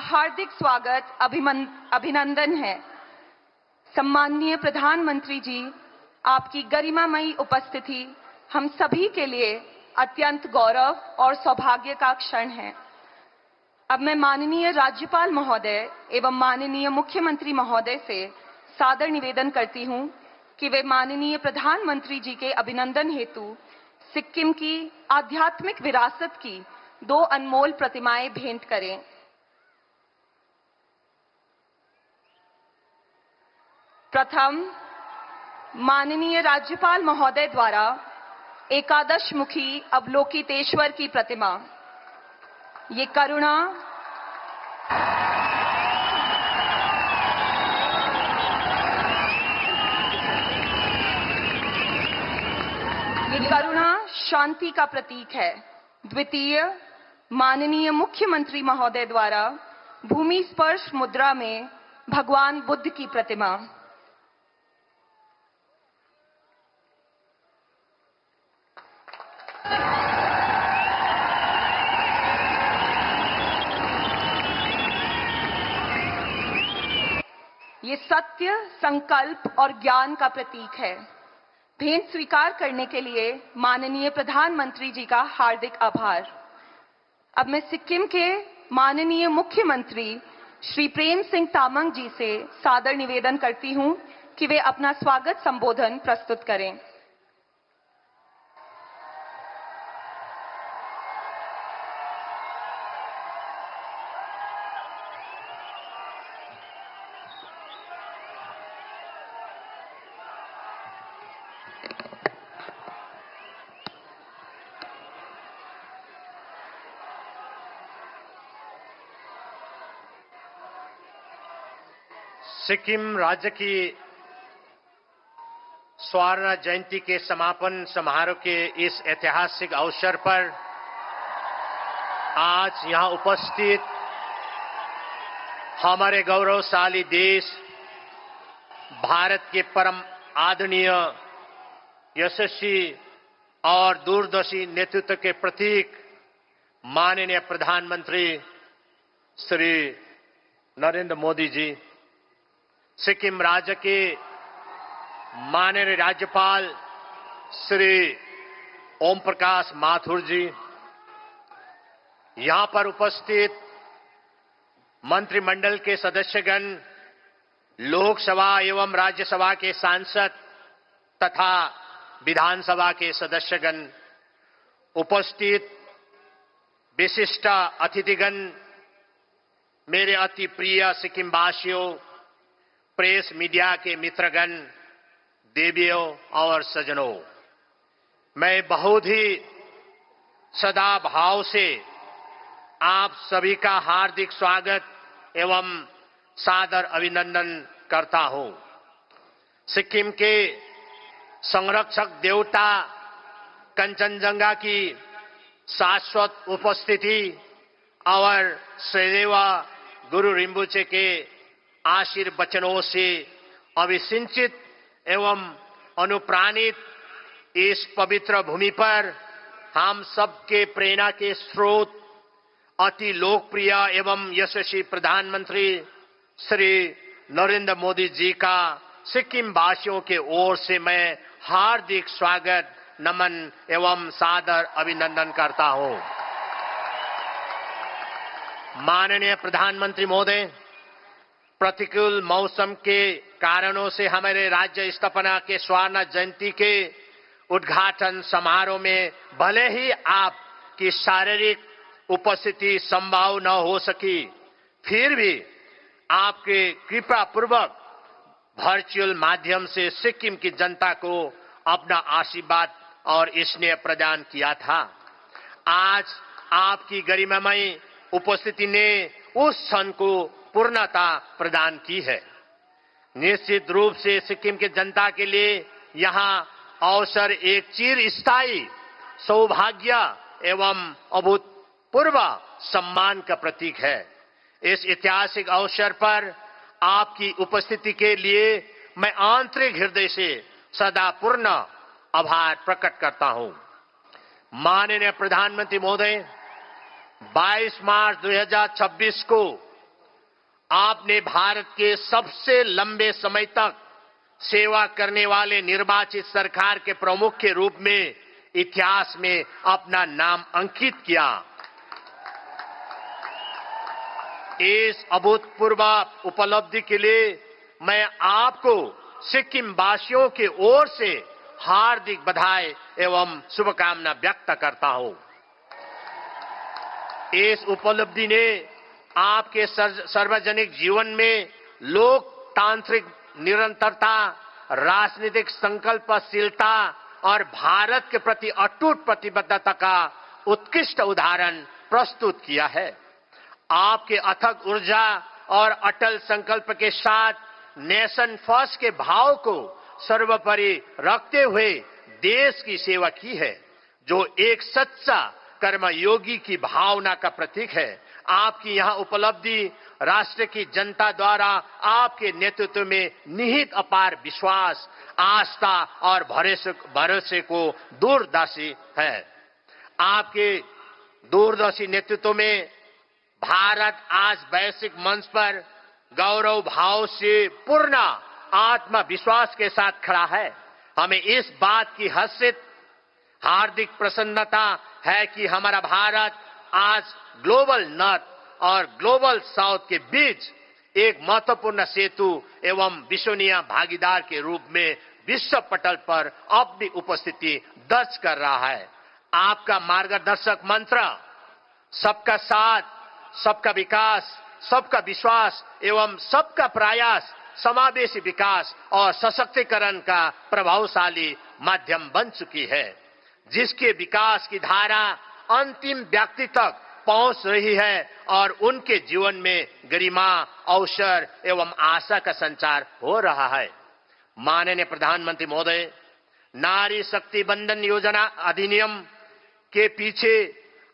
हार्दिक स्वागत अभिनंदन है। सम्माननीय प्रधानमंत्री जी, आपकी गरिमामयी उपस्थिति हम सभी के लिए अत्यंत गौरव और सौभाग्य का क्षण है। अब मैं माननीय राज्यपाल महोदय एवं माननीय मुख्यमंत्री महोदय से सादर निवेदन करती हूं कि वे माननीय प्रधानमंत्री जी के अभिनंदन हेतु सिक्किम की आध्यात्मिक विरासत की 2 अनमोल प्रतिमाएं भेंट करें। प्रथम, माननीय राज्यपाल महोदय द्वारा एकादश मुखी अवलोकितेश्वर की प्रतिमा। ये करुणा शांति का प्रतीक है। द्वितीय, माननीय मुख्यमंत्री महोदय द्वारा भूमि स्पर्श मुद्रा में भगवान बुद्ध की प्रतिमा। ये सत्य, संकल्प और ज्ञान का प्रतीक है। भेंट स्वीकार करने के लिए माननीय प्रधानमंत्री जी का हार्दिक आभार। अब मैं सिक्किम के माननीय मुख्यमंत्री श्री प्रेम सिंह तामांग जी से सादर निवेदन करती हूं कि वे अपना स्वागत संबोधन प्रस्तुत करें। सिक्किम राज्य की स्वर्ण जयंती के समापन समारोह के इस ऐतिहासिक अवसर पर आज यहां उपस्थित हमारे गौरवशाली देश भारत के परम आदरणीय, यशस्वी और दूरदर्शी नेतृत्व के प्रतीक माननीय प्रधानमंत्री श्री नरेंद्र मोदी जी, सिक्किम राज्य के माननीय राज्यपाल श्री ओम प्रकाश माथुर जी, यहां पर उपस्थित मंत्रिमंडल के सदस्यगण, लोकसभा एवं राज्यसभा के सांसद तथा विधानसभा के सदस्यगण, उपस्थित विशिष्ट अतिथिगण, मेरे अति प्रिय सिक्किम वासियों, प्रेस मीडिया के मित्रगण, देवियों और सज्जनों, मैं बहुत ही सदा भाव से आप सभी का हार्दिक स्वागत एवं सादर अभिनंदन करता हूं। सिक्किम के संरक्षक देवता कंचनजंगा की शाश्वत उपस्थिति और श्रीदेव गुरु रिम्बुचे के आशीर्वचनों से अभिसिंचित एवं अनुप्राणित इस पवित्र भूमि पर हम सबके प्रेरणा के स्रोत, अति लोकप्रिय एवं यशस्वी प्रधानमंत्री श्री नरेंद्र मोदी जी का सिक्किम वासियों के ओर से मैं हार्दिक स्वागत, नमन एवं सादर अभिनंदन करता हूं। माननीय प्रधानमंत्री महोदय, प्रतिकूल मौसम के कारणों से हमारे राज्य स्थापना के स्वर्ण जयंती के उद्घाटन समारोह में भले ही आपकी शारीरिक उपस्थिति संभव न हो सकी, फिर भी आपके कृपा पूर्वक वर्चुअल माध्यम से सिक्किम की जनता को अपना आशीर्वाद और स्नेह प्रदान किया था। आज आपकी गरिमामयी उपस्थिति ने उस क्षण को पूर्णता प्रदान की है। निश्चित रूप से सिक्किम के जनता के लिए यहां अवसर एक चिरस्थायी सौभाग्य एवं अभूतपूर्व सम्मान का प्रतीक है। इस ऐतिहासिक अवसर पर आपकी उपस्थिति के लिए मैं आंतरिक हृदय से सदा पूर्ण आभार प्रकट करता हूं। माननीय प्रधानमंत्री महोदय, 22 मार्च 2026 को आपने भारत के सबसे लंबे समय तक सेवा करने वाले निर्वाचित सरकार के प्रमुख के रूप में इतिहास में अपना नाम अंकित किया। इस अभूतपूर्व उपलब्धि के लिए मैं आपको सिक्किम वासियों की ओर से हार्दिक बधाई एवं शुभकामना व्यक्त करता हूं। इस उपलब्धि ने आपके सार्वजनिक जीवन में लोकतांत्रिक निरंतरता, राजनीतिक संकल्पशीलता और भारत के प्रति अटूट प्रतिबद्धता का उत्कृष्ट उदाहरण प्रस्तुत किया है। आपके अथक ऊर्जा और अटल संकल्प के साथ नेशन फर्स्ट के भाव को सर्वोपरि रखते हुए देश की सेवा की है, जो एक सच्चा कर्मयोगी की भावना का प्रतीक है। आपकी यह उपलब्धि राष्ट्र की जनता द्वारा आपके नेतृत्व में निहित अपार विश्वास, आस्था और भरोसे को दूरदर्शी है। आपके दूरदर्शी नेतृत्व में भारत आज वैश्विक मंच पर गौरव भाव से पूर्ण आत्मविश्वास के साथ खड़ा है। हमें इस बात की हार्दिक प्रसन्नता है कि हमारा भारत आज ग्लोबल नॉर्थ और ग्लोबल साउथ के बीच एक महत्वपूर्ण सेतु एवं विश्वसनीय भागीदार के रूप में विश्व पटल पर अपनी उपस्थिति दर्ज कर रहा है। आपका मार्गदर्शक मंत्र सबका साथ, सबका विकास, सबका विश्वास एवं सबका प्रयास समावेशी विकास और सशक्तिकरण का प्रभावशाली माध्यम बन चुकी है, जिसके विकास की धारा अंतिम व्यक्ति तक पहुंच रही है और उनके जीवन में गरिमा, अवसर एवं आशा का संचार हो रहा है। माननीय प्रधानमंत्री महोदय, नारी शक्ति बंधन योजना अधिनियम के पीछे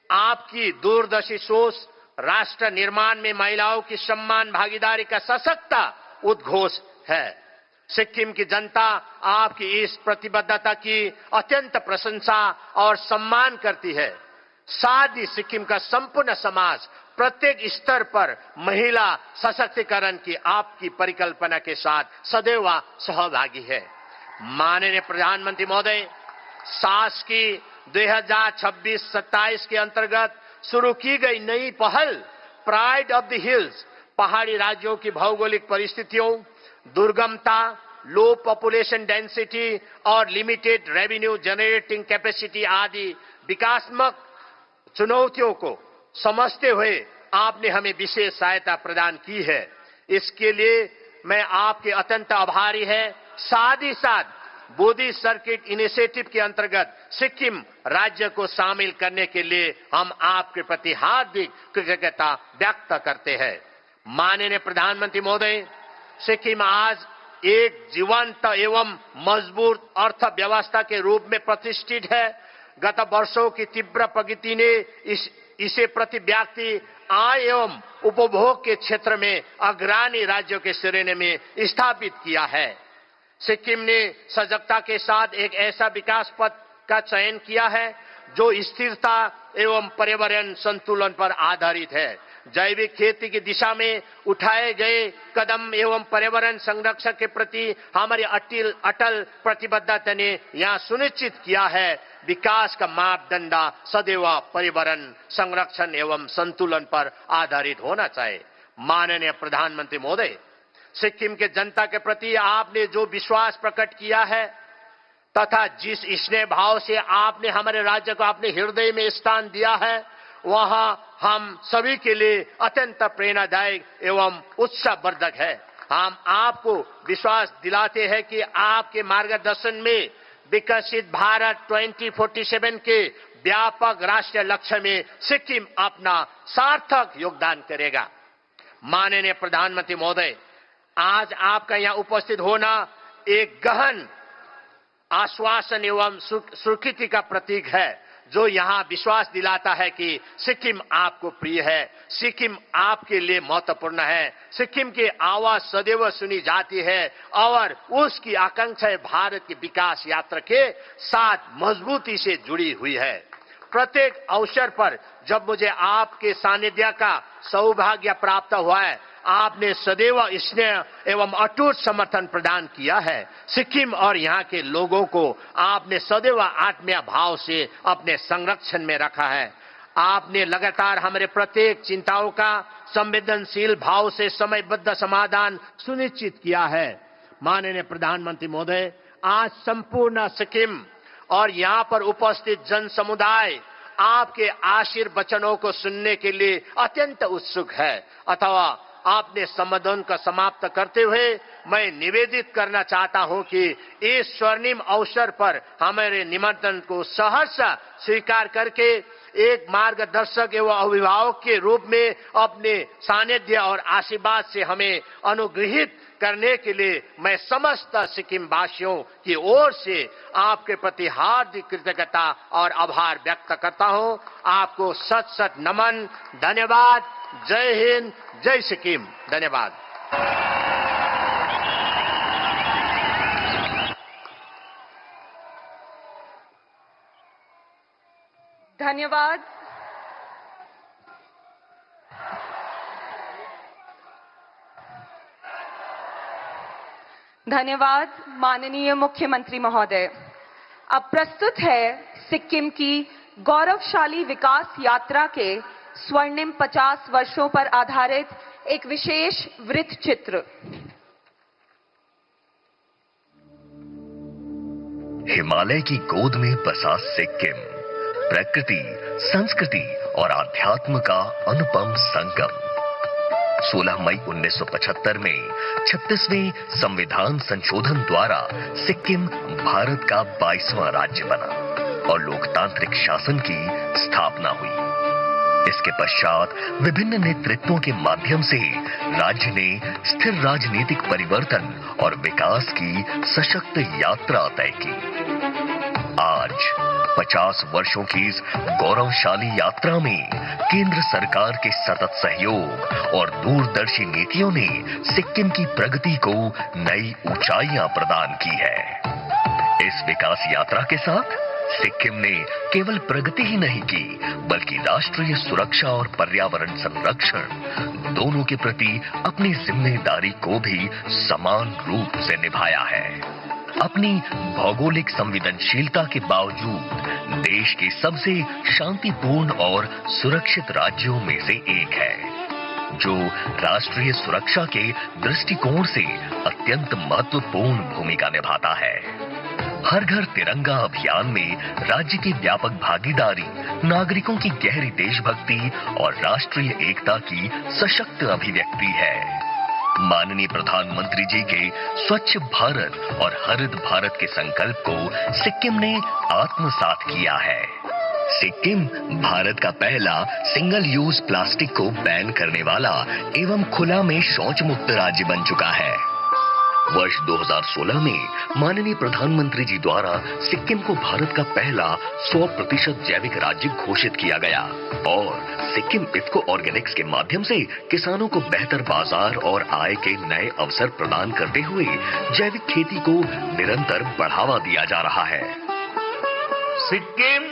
आपकी दूरदर्शी सोच राष्ट्र निर्माण में महिलाओं की सम्मान भागीदारी का सशक्त उद्घोष है। सिक्किम की जनता आपकी इस प्रतिबद्धता की अत्यंत प्रशंसा और सम्मान करती है। साथ ही सिक्किम का संपूर्ण समाज प्रत्येक स्तर पर महिला सशक्तिकरण की आपकी परिकल्पना के साथ सदैव सहभागी है। माननीय प्रधानमंत्री महोदय, सास की 2026-27 के अंतर्गत शुरू की गई नई पहल प्राइड ऑफ द हिल्स, पहाड़ी राज्यों की भौगोलिक परिस्थितियों, दुर्गमता, लो पॉपुलेशन डेंसिटी और लिमिटेड रेवेन्यू जनरेटिंग कैपेसिटी आदि विकासात्मक चुनौतियों को समझते हुए आपने हमें विशेष सहायता प्रदान की है। इसके लिए मैं आपके अत्यंत आभारी है। साथ ही साथ बोधी सर्किट इनिशिएटिव के अंतर्गत सिक्किम राज्य को शामिल करने के लिए हम आपके प्रति हार्दिक कृतज्ञता व्यक्त करते हैं। माननीय प्रधानमंत्री महोदय, सिक्किम आज एक जीवंत एवं मजबूत अर्थव्यवस्था के रूप में प्रतिष्ठित है। गत वर्षों की तीव्र प्रगति ने इसे प्रति व्यक्ति आय एवं उपभोग के क्षेत्र में अग्रणी राज्यों के श्रेणी में स्थापित किया है। सिक्किम ने सजगता के साथ एक ऐसा विकास पथ का चयन किया है जो स्थिरता एवं पर्यावरण संतुलन पर आधारित है। जैविक खेती की दिशा में उठाए गए कदम एवं पर्यावरण संरक्षण के प्रति हमारी अटल प्रतिबद्धता ने यह सुनिश्चित किया है विकास का मापदंड सदैव पर्यावरण संरक्षण एवं संतुलन पर आधारित होना चाहिए। माननीय प्रधानमंत्री महोदय, सिक्किम के जनता के प्रति आपने जो विश्वास प्रकट किया है तथा जिस स्नेह भाव से आपने हमारे राज्य को अपने हृदय में स्थान दिया है, वह हम सभी के लिए अत्यंत प्रेरणादायक एवं उत्साहवर्धक है। हम आपको विश्वास दिलाते हैं कि आपके मार्गदर्शन में विकसित भारत 2047 के व्यापक राष्ट्रीय लक्ष्य में सिक्किम अपना सार्थक योगदान करेगा। माननीय प्रधानमंत्री महोदय, आज आपका यहाँ उपस्थित होना एक गहन आश्वासन एवं स्वीकृति का प्रतीक है, जो यहाँ विश्वास दिलाता है कि सिक्किम आपको प्रिय है, सिक्किम आपके लिए महत्वपूर्ण है, सिक्किम की आवाज सदैव सुनी जाती है और उसकी आकांक्षाएं भारत की विकास यात्रा के साथ मजबूती से जुड़ी हुई है। प्रत्येक अवसर पर जब मुझे आपके सानिध्य का सौभाग्य प्राप्त हुआ है, आपने सदैव स्नेह एवं अटूट समर्थन प्रदान किया है। सिक्किम और यहाँ के लोगों को आपने सदैव आत्मीय भाव से अपने संरक्षण में रखा है। आपने लगातार हमारे प्रत्येक चिंताओं का संवेदनशील भाव से समयबद्ध समाधान सुनिश्चित किया है। माननीय प्रधानमंत्री महोदय, आज संपूर्ण सिक्किम और यहाँ पर उपस्थित जन समुदाय आपके आशीर्वचनों को सुनने के लिए अत्यंत उत्सुक है। अथवा आपने संबोधन का समाप्त करते हुए मैं निवेदित करना चाहता हूं कि इस स्वर्णिम अवसर पर हमारे निमंत्रण को सहर्ष स्वीकार करके एक मार्गदर्शक एवं अभिभावक के रूप में अपने सानिध्य और आशीर्वाद से हमें अनुग्रहित करने के लिए मैं समस्त सिक्किम वासियों की ओर से आपके प्रति हार्दिक कृतज्ञता और आभार व्यक्त करता हूं। आपको सत सत नमन, धन्यवाद। जय हिंद, जय सिक्किम। धन्यवाद। धन्यवाद। धन्यवाद माननीय मुख्यमंत्री महोदय। अब प्रस्तुत है सिक्किम की गौरवशाली विकास यात्रा के स्वर्णिम 50 वर्षों पर आधारित एक विशेष वृत्त चित्र। हिमालय की गोद में बसा सिक्किम प्रकृति, संस्कृति और आध्यात्म का अनुपम संगम। 16 मई 1975 में 36वें संविधान संशोधन द्वारा सिक्किम भारत का 22वां राज्य बना और लोकतांत्रिक शासन की स्थापना हुई। इसके पश्चात विभिन्न नेतृत्वों के माध्यम से राज्य ने स्थिर राजनीतिक परिवर्तन और विकास की सशक्त यात्रा तय की। आज 50 वर्षों की इस गौरवशाली यात्रा में केंद्र सरकार के सतत सहयोग और दूरदर्शी नीतियों ने सिक्किम की प्रगति को नई ऊंचाइयां प्रदान की है। इस विकास यात्रा के साथ सिक्किम ने केवल प्रगति ही नहीं की, बल्कि राष्ट्रीय सुरक्षा और पर्यावरण संरक्षण दोनों के प्रति अपनी जिम्मेदारी को भी समान रूप से निभाया है। अपनी भौगोलिक संवेदनशीलता के बावजूद देश के सबसे शांतिपूर्ण और सुरक्षित राज्यों में से एक है, जो राष्ट्रीय सुरक्षा के दृष्टिकोण से अत्यंत महत्वपूर्ण भूमिका निभाता है। हर घर तिरंगा अभियान में राज्य की व्यापक भागीदारी नागरिकों की गहरी देशभक्ति और राष्ट्रीय एकता की सशक्त अभिव्यक्ति है। माननीय प्रधानमंत्री जी के स्वच्छ भारत और हरित भारत के संकल्प को सिक्किम ने आत्मसात किया है। सिक्किम भारत का पहला सिंगल यूज प्लास्टिक को बैन करने वाला एवं खुला में शौच मुक्त राज्य बन चुका है। वर्ष 2016 में माननीय प्रधानमंत्री जी द्वारा सिक्किम को भारत का पहला 100% जैविक राज्य घोषित किया गया और सिक्किम इफ्को ऑर्गेनिक्स के माध्यम से किसानों को बेहतर बाजार और आय के नए अवसर प्रदान करते हुए जैविक खेती को निरंतर बढ़ावा दिया जा रहा है। सिक्किम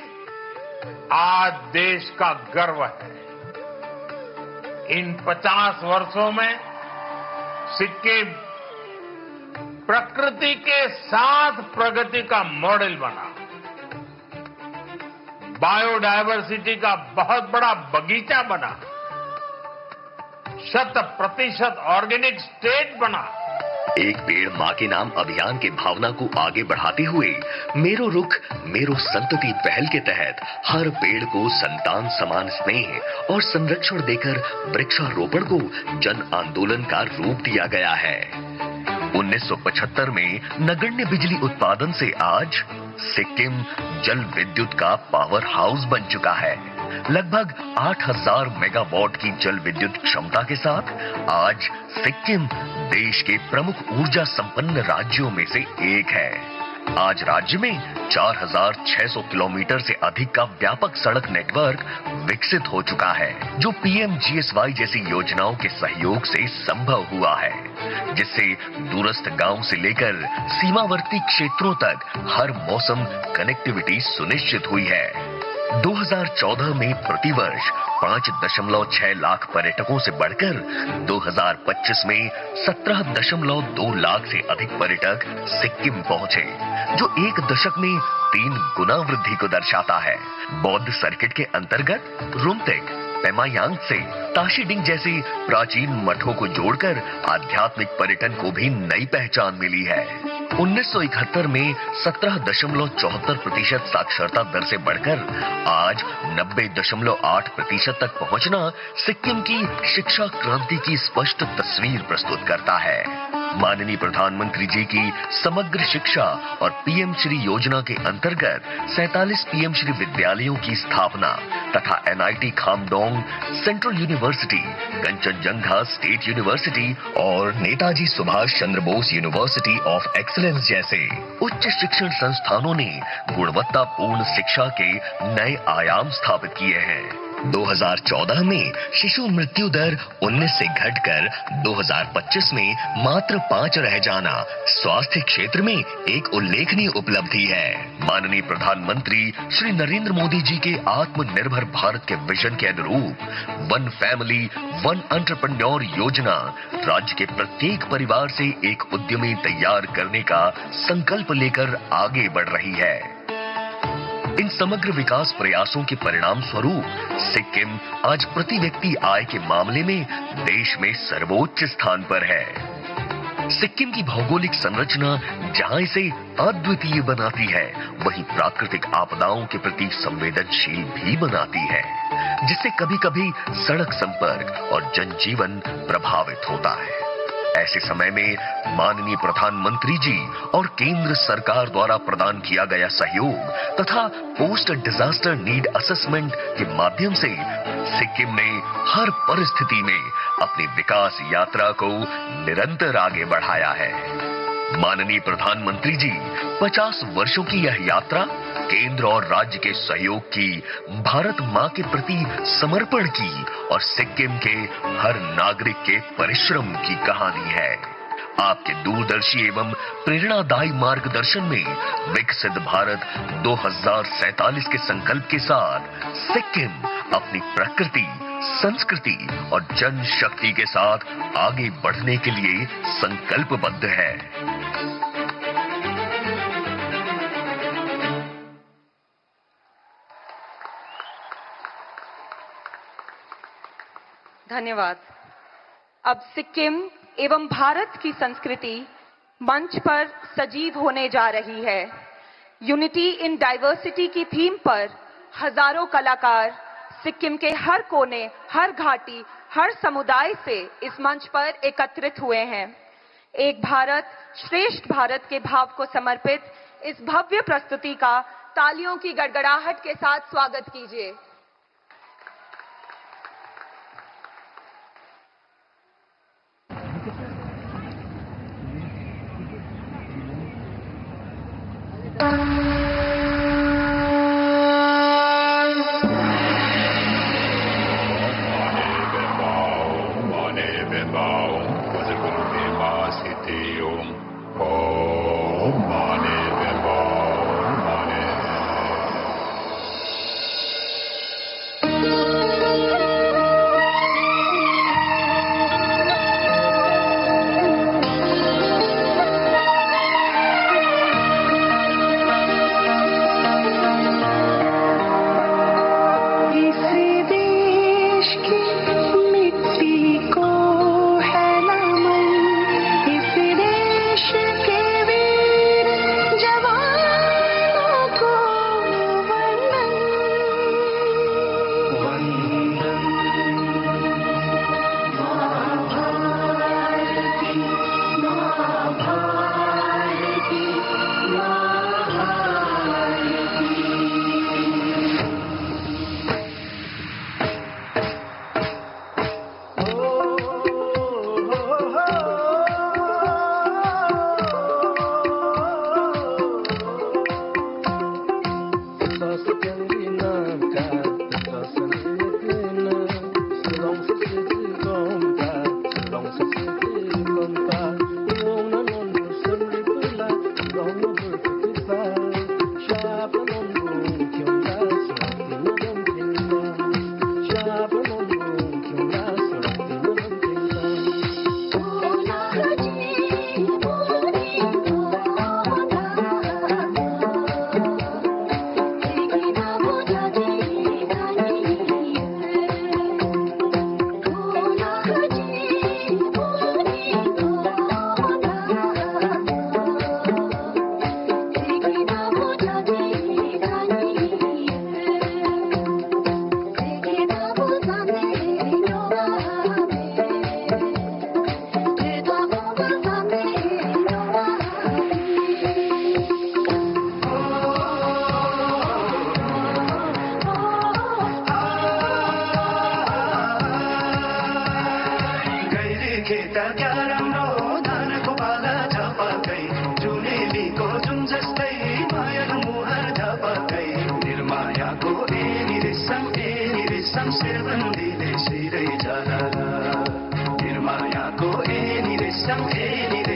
आज देश का गर्व है। इन 50 वर्षों में सिक्किम प्रकृति के साथ प्रगति का मॉडल बना, बायोडायवर्सिटी का बहुत बड़ा बगीचा बना, 100% ऑर्गेनिक स्टेट बना। एक पेड़ मां के नाम अभियान के भावना को आगे बढ़ाते हुए मेरो रुख मेरो संतति पहल के तहत हर पेड़ को संतान समान स्नेह और संरक्षण देकर वृक्षारोपण को जन आंदोलन का रूप दिया गया है। 1975 में नगण्य बिजली उत्पादन से आज सिक्किम जल विद्युत का पावर हाउस बन चुका है। लगभग 8000 मेगावाट की जल विद्युत क्षमता के साथ आज सिक्किम देश के प्रमुख ऊर्जा संपन्न राज्यों में से एक है। आज राज्य में 4600 किलोमीटर से अधिक का व्यापक सड़क नेटवर्क विकसित हो चुका है, जो पीएमजीएसवाई जैसी योजनाओं के सहयोग से संभव हुआ है, जिससे दूरस्थ गांव से लेकर सीमावर्ती क्षेत्रों तक हर मौसम कनेक्टिविटी सुनिश्चित हुई है। 2014 में प्रतिवर्ष 5.6 लाख पर्यटकों से बढ़कर 2025 में 17.2 लाख से अधिक पर्यटक सिक्किम पहुंचे, जो एक दशक में 3 गुना वृद्धि को दर्शाता है। बौद्ध सर्किट के अंतर्गत रुमतेक, पेमायांग से ताशीडिंग जैसे प्राचीन मठों को जोड़कर आध्यात्मिक पर्यटन को भी नई पहचान मिली है। 1971 में 17.74% साक्षरता दर से बढ़कर आज 90.8% तक पहुंचना सिक्किम की शिक्षा क्रांति की स्पष्ट तस्वीर प्रस्तुत करता है। माननीय प्रधानमंत्री जी की समग्र शिक्षा और पीएम श्री योजना के अंतर्गत 47 पीएम श्री विद्यालयों की स्थापना तथा NIT Khamdong, central university, Kanchenjunga state university और Netaji Subhash Chandra Bose university of excellence जैसे उच्च शिक्षण संस्थानों ने गुणवत्तापूर्ण शिक्षा के नए आयाम स्थापित किए हैं। 2014 में शिशु मृत्यु दर 19 से घटकर 2025 में मात्र 5 रह जाना स्वास्थ्य क्षेत्र में एक उल्लेखनीय उपलब्धि है। माननीय प्रधानमंत्री श्री नरेंद्र मोदी जी के आत्मनिर्भर भारत के विजन के अनुरूप वन फैमिली वन एंटरप्रेन्योर योजना राज्य के प्रत्येक परिवार से एक उद्यमी तैयार करने का संकल्प लेकर आगे बढ़ रही है। इन समग्र विकास प्रयासों के परिणाम स्वरूप सिक्किम आज प्रति व्यक्ति आय के मामले में देश में सर्वोच्च स्थान पर है। सिक्किम की भौगोलिक संरचना जहां इसे अद्वितीय बनाती है, वहीं प्राकृतिक आपदाओं के प्रति संवेदनशील भी बनाती है, जिससे कभी-कभी सड़क संपर्क और जनजीवन प्रभावित होता है। ऐसे समय में माननीय प्रधानमंत्री जी और केंद्र सरकार द्वारा प्रदान किया गया सहयोग तथा पोस्ट डिजास्टर नीड असेसमेंट के माध्यम से सिक्किम ने हर परिस्थिति में अपनी विकास यात्रा को निरंतर आगे बढ़ाया है। माननीय प्रधानमंत्री जी 50 वर्षों की यह यात्रा केंद्र और राज्य के सहयोग की, भारत मां के प्रति समर्पण की और सिक्किम के हर नागरिक के परिश्रम की कहानी है। आपके दूरदर्शी एवं प्रेरणादायी मार्गदर्शन में विकसित भारत 2047 के संकल्प के साथ सिक्किम अपनी प्रकृति, संस्कृति और जनशक्ति के साथ आगे बढ़ने के लिए संकल्पबद्ध है। धन्यवाद। अब सिक्किम एवं भारत की संस्कृति मंच पर सजीव होने जा रही है। यूनिटी इन डाइवर्सिटी की थीम पर हजारों कलाकार सिक्किम के हर कोने, हर घाटी, हर समुदाय से इस मंच पर एकत्रित हुए हैं। एक भारत श्रेष्ठ भारत के भाव को समर्पित इस भव्य प्रस्तुति का तालियों की गड़गड़ाहट के साथ स्वागत कीजिए।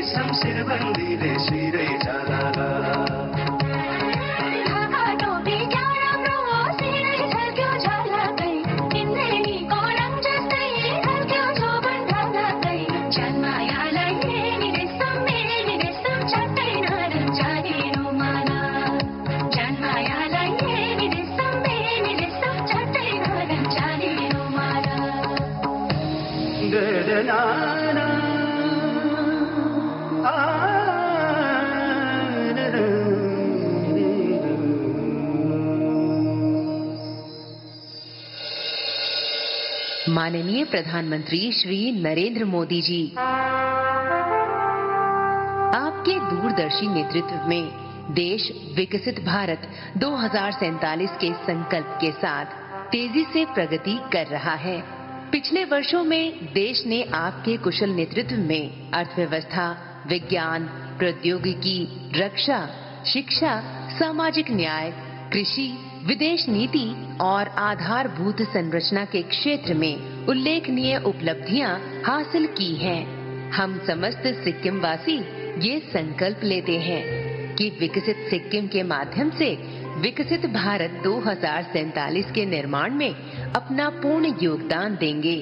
शमशिरबन्दीले शिरै झलाला माननीय प्रधानमंत्री श्री नरेंद्र मोदी जी, आपके दूरदर्शी नेतृत्व में देश विकसित भारत 2047 के संकल्प के साथ तेजी से प्रगति कर रहा है। पिछले वर्षों में देश ने आपके कुशल नेतृत्व में अर्थव्यवस्था, विज्ञान, प्रौद्योगिकी, रक्षा, शिक्षा, सामाजिक न्याय, कृषि, विदेश नीति और आधारभूत संरचना के क्षेत्र में उल्लेखनीय उपलब्धियां हासिल की हैं। हम समस्त सिक्किम वासी ये संकल्प लेते हैं कि विकसित सिक्किम के माध्यम से विकसित भारत 2047 के निर्माण में अपना पूर्ण योगदान देंगे।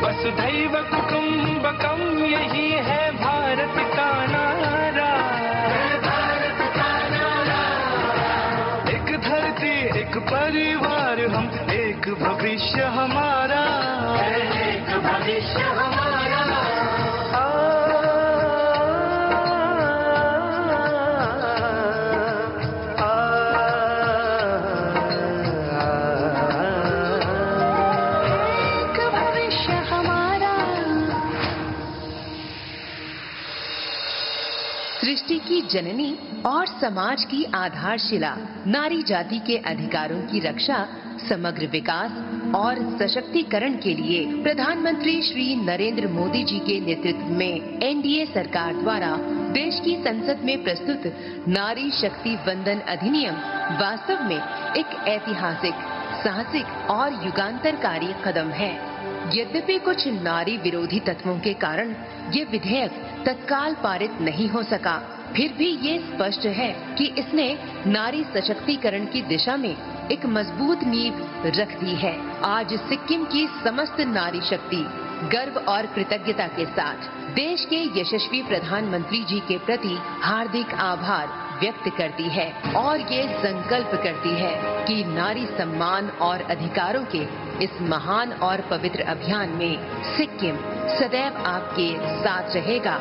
वसुधैव कुटुम्बकम यही है भारत का नारा। एक धरती एक परिवार हम, एक भविष्य हमारा, एक भविष्य हमारा। सृष्टि की जननी और समाज की आधारशिला नारी जाति के अधिकारों की रक्षा, समग्र विकास और सशक्तिकरण के लिए प्रधानमंत्री श्री नरेंद्र मोदी जी के नेतृत्व में एनडीए सरकार द्वारा देश की संसद में प्रस्तुत नारी शक्ति वंदन अधिनियम वास्तव में एक ऐतिहासिक, साहसिक और युगांतरकारी कदम है। यद्यपि कुछ नारी विरोधी तत्वों के कारण ये विधेयक तत्काल पारित नहीं हो सका, फिर भी ये स्पष्ट है कि इसने नारी सशक्तिकरण की दिशा में एक मजबूत नींव रख दी है। आज सिक्किम की समस्त नारी शक्ति गर्व और कृतज्ञता के साथ देश के यशस्वी प्रधानमंत्री जी के प्रति हार्दिक आभार व्यक्त करती है और ये संकल्प करती है कि नारी सम्मान और अधिकारों के इस महान और पवित्र अभियान में सिक्किम सदैव आपके साथ रहेगा।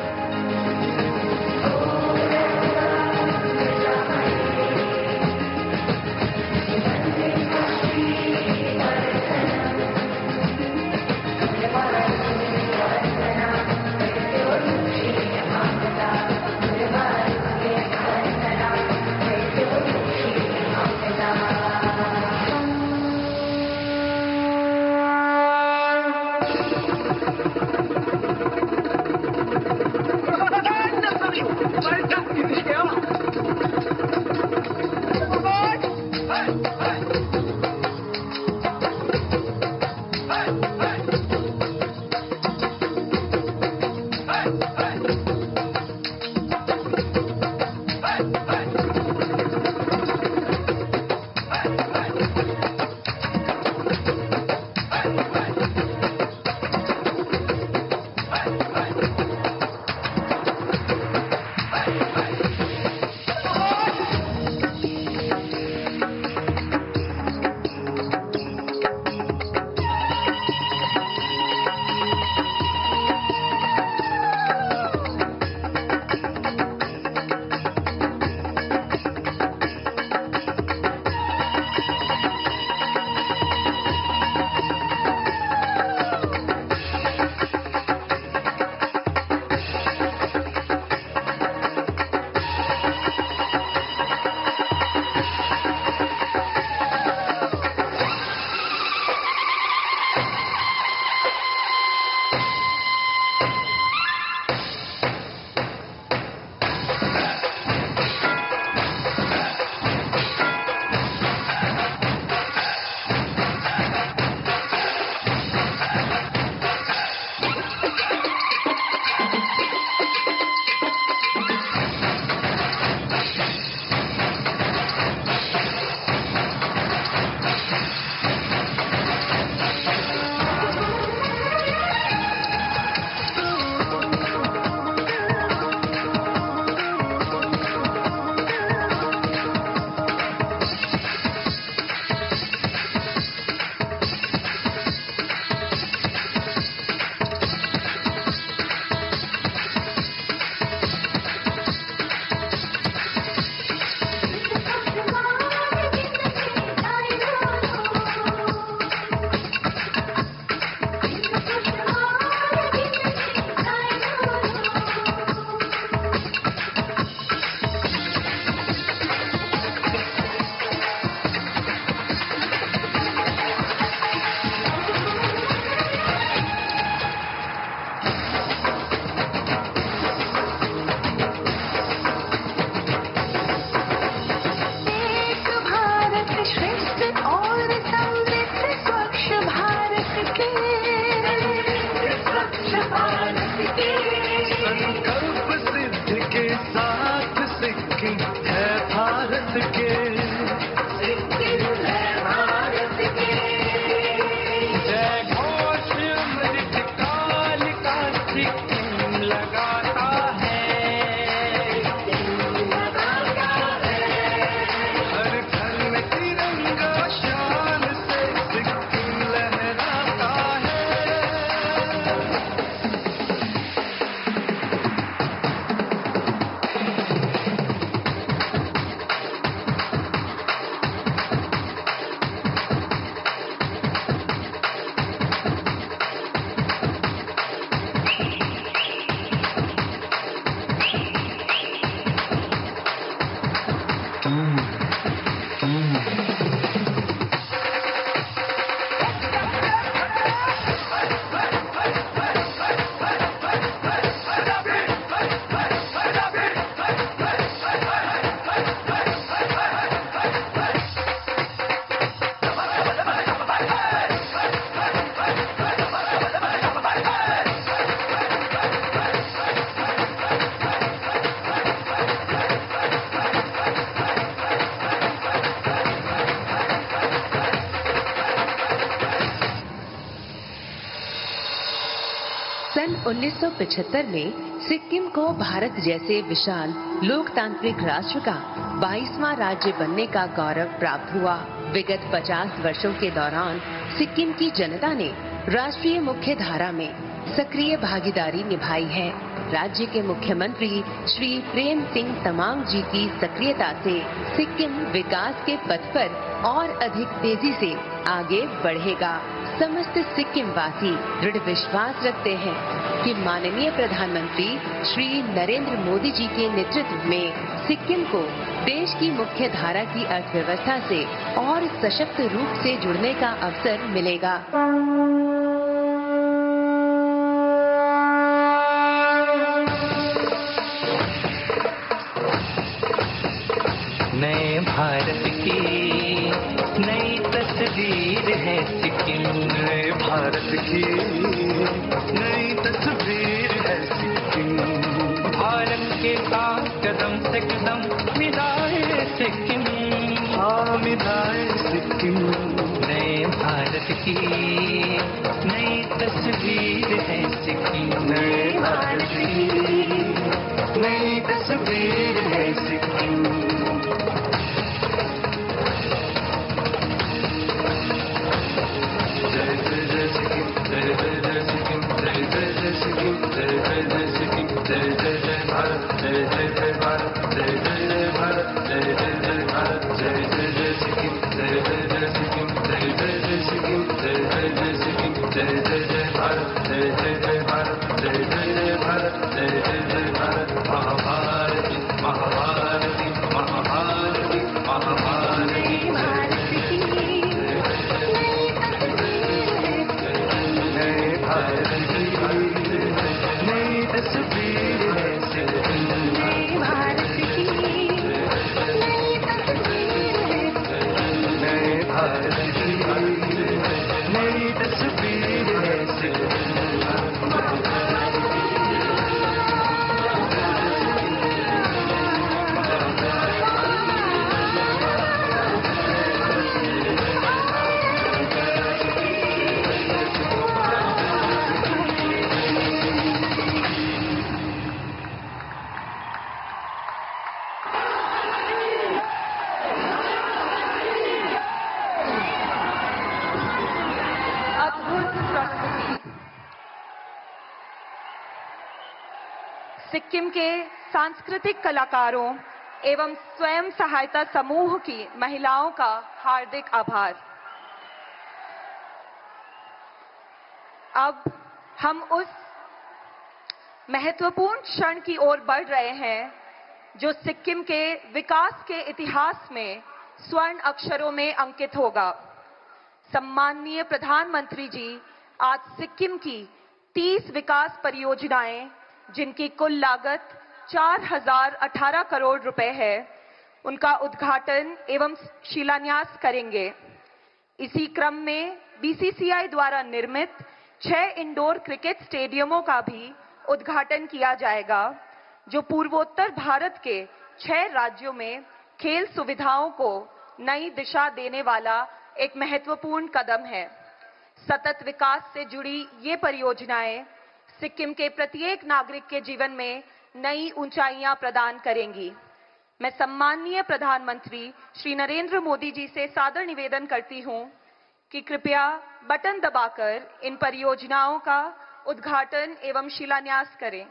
1975 में सिक्किम को भारत जैसे विशाल लोकतांत्रिक राष्ट्र का 22वां राज्य बनने का गौरव प्राप्त हुआ। विगत 50 वर्षों के दौरान सिक्किम की जनता ने राष्ट्रीय मुख्य धारा में सक्रिय भागीदारी निभाई है। राज्य के मुख्यमंत्री श्री प्रेम सिंह तमांग जी की सक्रियता से सिक्किम विकास के पथ पर और अधिक तेजी से आगे बढ़ेगा। समस्त सिक्किम वासी दृढ़ विश्वास रखते हैं कि माननीय प्रधानमंत्री श्री नरेंद्र मोदी जी के नेतृत्व में सिक्किम को देश की मुख्य धारा की अर्थव्यवस्था से और सशक्त रूप से जुड़ने का अवसर मिलेगा। नए भारत की नई तस्वीर है सिक्किम। नए भारत की नई तस्वीर है सिक्किम। भारत के साथ कदम से कदम मिलाए सिक्किम। हाँ मिलाए सिक्किम। नए भारत की नई तस्वीर है सिक्किम। नए भारत की नई तस्वीर है सिक्किम। सिक्किम के सांस्कृतिक कलाकारों एवं स्वयं सहायता समूह की महिलाओं का हार्दिक आभार। अब हम उस महत्वपूर्ण क्षण की ओर बढ़ रहे हैं जो सिक्किम के विकास के इतिहास में स्वर्ण अक्षरों में अंकित होगा। सम्माननीय प्रधानमंत्री जी आज सिक्किम की 30 विकास परियोजनाएं जिनकी कुल लागत 4018 करोड़ रुपए है, उनका उद्घाटन एवं शिलान्यास करेंगे। इसी क्रम में बीसीसीआई द्वारा निर्मित 6 इंडोर क्रिकेट स्टेडियमों का भी उद्घाटन किया जाएगा, जो पूर्वोत्तर भारत के 6 राज्यों में खेल सुविधाओं को नई दिशा देने वाला एक महत्वपूर्ण कदम है। सतत विकास से जुड़ी ये परियोजनाएं सिक्किम के प्रत्येक नागरिक के जीवन में नई ऊंचाइयां प्रदान करेंगी। मैं सम्माननीय प्रधानमंत्री श्री नरेंद्र मोदी जी से सादर निवेदन करती हूं कि कृपया बटन दबाकर इन परियोजनाओं का उद्घाटन एवं शिलान्यास करें।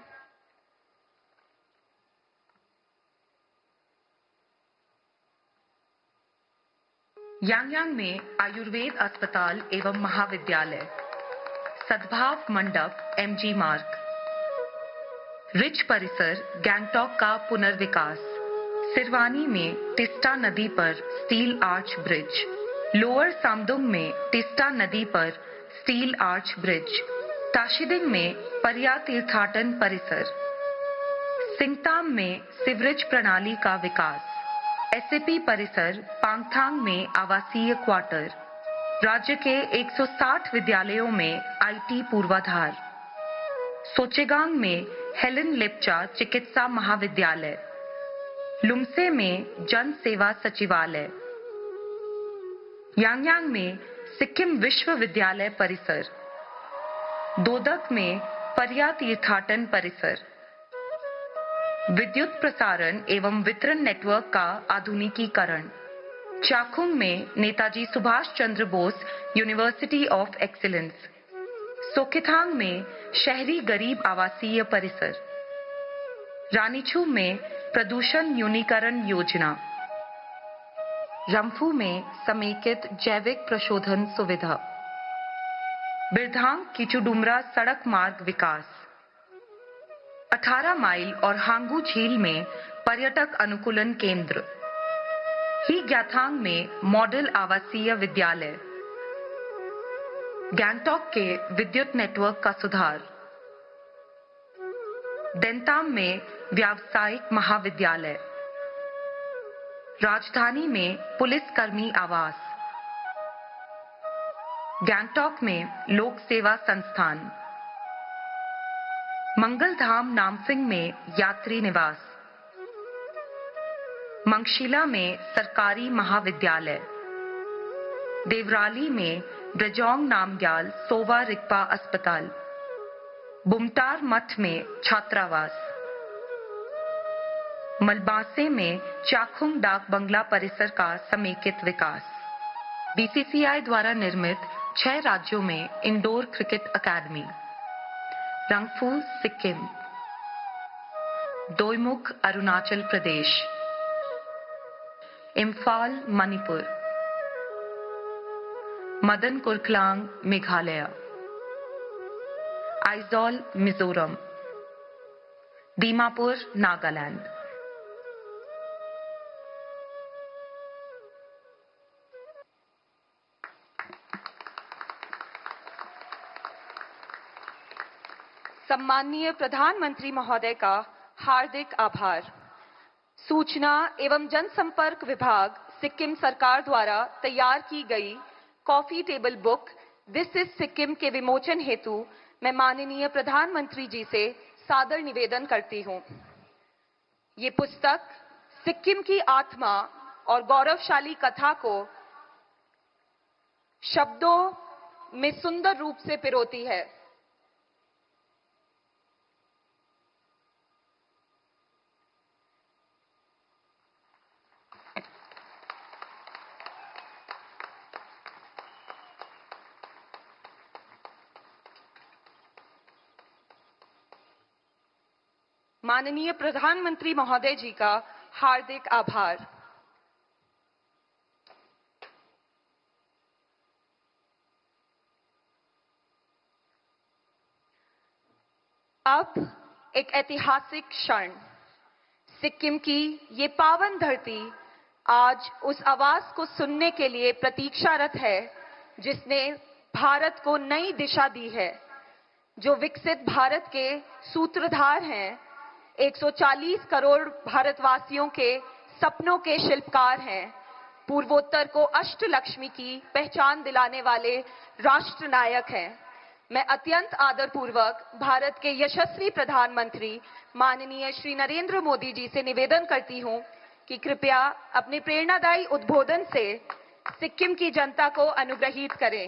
यांगयांग में आयुर्वेद अस्पताल एवं महाविद्यालय, सद्भाव मंडप एमजी मार्ग, रिच परिसर गैंगटॉक का पुनर्विकास, सिरवानी में टिस्टा नदी पर स्टील आर्च ब्रिज, लोअर सामदुंग में टिस्टा नदी पर स्टील आर्च ब्रिज, ताशिदिंग में परिया तीर्थाटन परिसर, सिंगताम में सिवरेज प्रणाली का विकास, एसएपी परिसर पांगथांग में आवासीय क्वार्टर, राज्य के 160 विद्यालयों में आईटी पूर्वाधार, सोचेगांग में हेलेन लेप्चा चिकित्सा महाविद्यालय, लुमसे में जन सेवा सचिवालय, यांगयांग में सिक्किम विश्वविद्यालय परिसर, दोदक में पर्या तीर्थाटन परिसर, विद्युत प्रसारण एवं वितरण नेटवर्क का आधुनिकीकरण, चाखुंग में Netaji Subhash Chandra Bose university of excellence, सोकेथांग में शहरी गरीब आवासीय परिसर, रानीछू में प्रदूषण न्यूनीकरण योजना, रंफू में समेकित जैविक प्रशोधन सुविधा, बिरधांग किचुडुमरा सड़क मार्ग विकास, 18 माइल और हांगू झील में पर्यटक अनुकूलन केंद्र, ही ग्याथांग में मॉडल आवासीय विद्यालय, गैंगटॉक के विद्युत नेटवर्क का सुधार, देंताम में व्यावसायिक महाविद्यालय, राजधानी में पुलिसकर्मी आवास, गैंगटॉक में लोक सेवा संस्थान, मंगलधाम नामसिंग में यात्री निवास, मंगशिला में सरकारी महाविद्यालय, देवराली में ब्रजोंग नामग्याल सोवा रिक्पा अस्पताल, बुमटार मठ में छात्रावास, मलबासे में चाखुंग डाक बंगला परिसर का समेकित विकास, बीसीसीआई द्वारा निर्मित 6 राज्यों में इंडोर क्रिकेट अकादमी, रंगफू सिक्किम, दोईमुख अरुणाचल प्रदेश, इम्फाल मणिपुर, मदन कुरकलांग मेघालय, आइजॉल मिजोरम, दीमापुर नागालैंड। सम्माननीय प्रधानमंत्री महोदय का हार्दिक आभार। सूचना एवं जनसंपर्क विभाग सिक्किम सरकार द्वारा तैयार की गई coffee table book this is Sikkim के विमोचन हेतु मैं माननीय प्रधानमंत्री जी से सादर निवेदन करती हूं। ये पुस्तक सिक्किम की आत्मा और गौरवशाली कथा को शब्दों में सुंदर रूप से पिरोती है। माननीय प्रधानमंत्री महोदय जी का हार्दिक आभार। अब एक ऐतिहासिक क्षण, सिक्किम की ये पावन धरती आज उस आवाज को सुनने के लिए प्रतीक्षारत है जिसने भारत को नई दिशा दी है। जो विकसित भारत के सूत्रधार हैं, 140 करोड़ भारतवासियों के सपनों के शिल्पकार हैं, पूर्वोत्तर को अष्टलक्ष्मी की पहचान दिलाने वाले राष्ट्र नायक हैं। मैं अत्यंत आदरपूर्वक भारत के यशस्वी प्रधानमंत्री माननीय श्री नरेंद्र मोदी जी से निवेदन करती हूं कि कृपया अपने प्रेरणादायी उद्बोधन से सिक्किम की जनता को अनुग्रहित करें।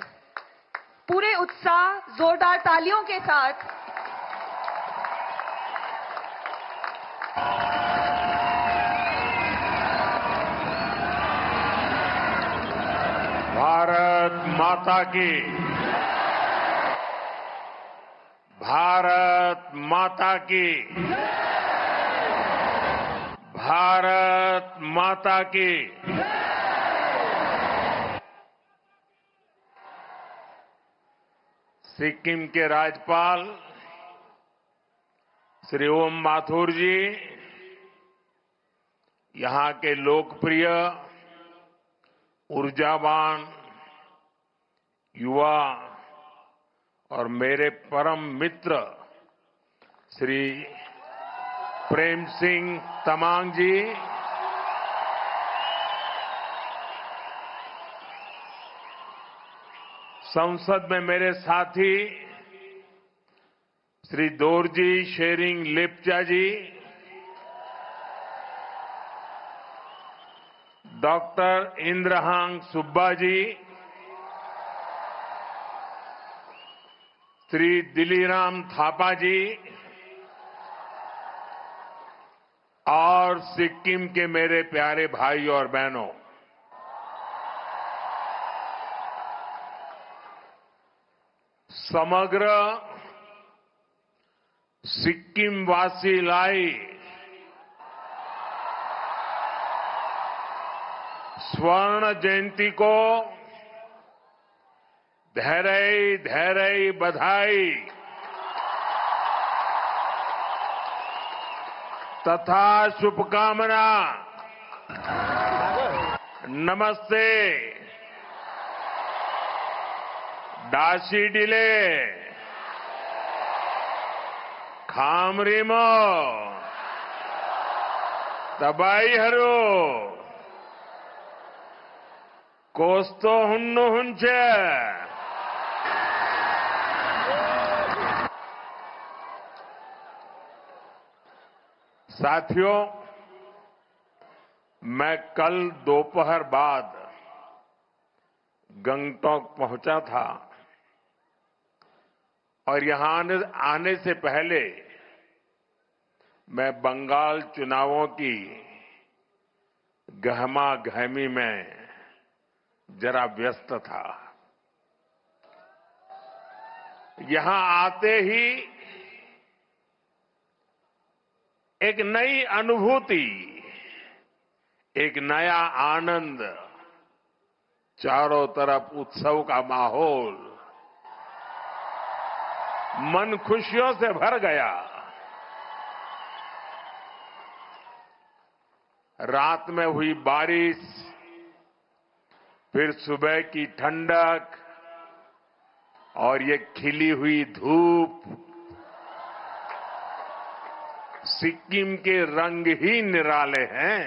पूरे उत्साह, जोरदार तालियों के साथ भारत माता की, भारत माता की, भारत माता की। सिक्किम के राज्यपाल श्री ओम माथुर जी, यहां के लोकप्रिय, ऊर्जावान युवा और मेरे परम मित्र श्री प्रेम सिंह तमांग जी, संसद में मेरे साथी श्री दोरजी शेरिंग लेप्चा जी, डॉक्टर इंद्रहांग सुब्बा जी, श्री दिलीराम थापा जी और सिक्किम के मेरे प्यारे भाई और बहनों, समग्र सिक्किम वासी लाई स्वर्ण जयंती को धैर्य धैर्य बधाई तथा शुभकामना। नमस्ते। डाशी डिले खामरिमो तबाई हरो कोस्तो हुन्नु हुन्छ। साथियों, मैं कल दोपहर बाद गंगटोक पहुंचा था और यहां आने से पहले मैं बंगाल चुनावों की गहमा गहमी में जरा व्यस्त था। यहां आते ही एक नई अनुभूति, एक नया आनंद, चारों तरफ उत्सव का माहौल, मन खुशियों से भर गया। रात में हुई बारिश, फिर सुबह की ठंडक और ये खिली हुई धूप, सिक्किम के रंग ही निराले हैं।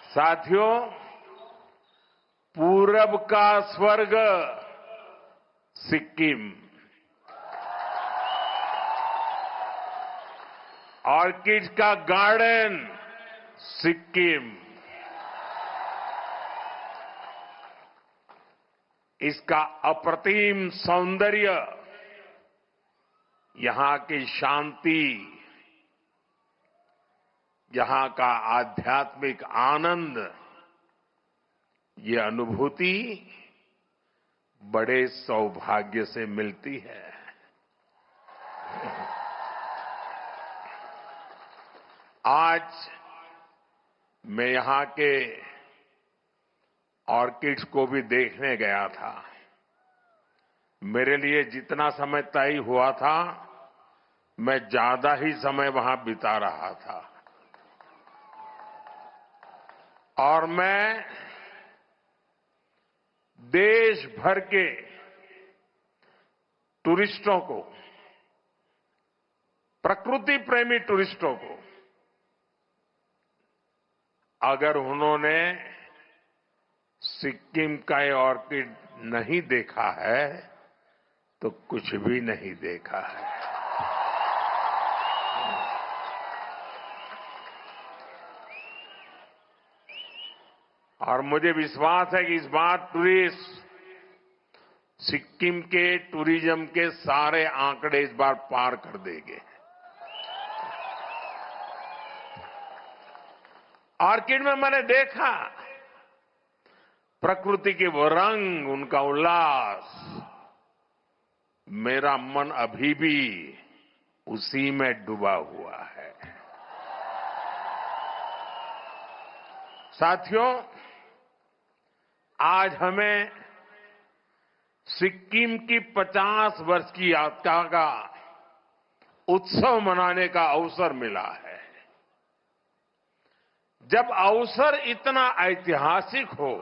साथियों, पूरब का स्वर्ग सिक्किम, ऑर्किड का गार्डन सिक्किम, इसका अप्रतिम सौंदर्य, यहां की शांति, यहां का आध्यात्मिक आनंद, ये अनुभूति बड़े सौभाग्य से मिलती है। आज मैं यहां के ऑर्किड्स को भी देखने गया था। मेरे लिए जितना समय तय हुआ था, मैं ज्यादा ही समय वहां बिता रहा था और मैं देश भर के टूरिस्टों को, प्रकृति प्रेमी टूरिस्टों को, अगर उन्होंने सिक्किम का ये ऑर्किड नहीं देखा है तो कुछ भी नहीं देखा है। और मुझे विश्वास है कि इस बार टूरिस्ट सिक्किम के टूरिज्म के सारे आंकड़े इस बार पार कर देंगे। ऑर्किड में मैंने देखा प्रकृति के वो रंग, उनका उल्लास, मेरा मन अभी भी उसी में डूबा हुआ है। साथियों, आज हमें सिक्किम की 50 वर्ष की यात्रा का उत्सव मनाने का अवसर मिला है। जब अवसर इतना ऐतिहासिक हो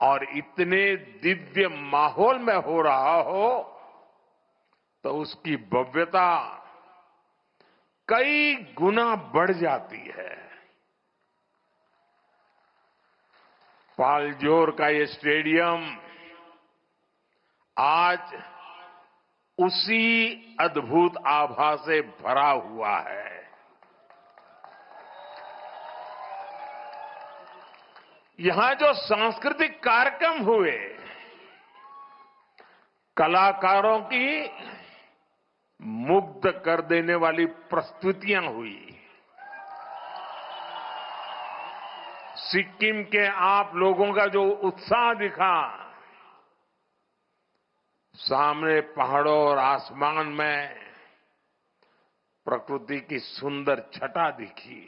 और इतने दिव्य माहौल में हो रहा हो, तो उसकी भव्यता कई गुना बढ़ जाती है। पालजोर का ये स्टेडियम आज उसी अद्भुत आभा से भरा हुआ है। यहां जो सांस्कृतिक कार्यक्रम हुए, कलाकारों की मुग्ध कर देने वाली प्रस्तुतियां हुई। सिक्किम के आप लोगों का जो उत्साह दिखा, सामने पहाड़ों और आसमान में प्रकृति की सुंदर छटा दिखी।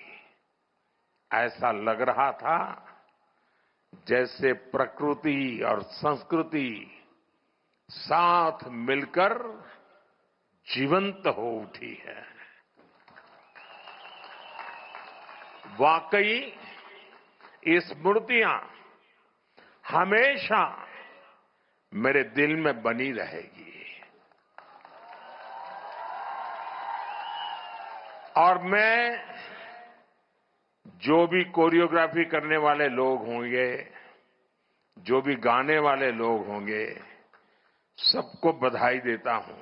ऐसा लग रहा था जैसे प्रकृति और संस्कृति साथ मिलकर जीवंत हो उठी है। वाकई ये स्मृतियां हमेशा मेरे दिल में बनी रहेगी। और मैं जो भी कोरियोग्राफी करने वाले लोग होंगे, जो भी गाने वाले लोग होंगे, सबको बधाई देता हूं।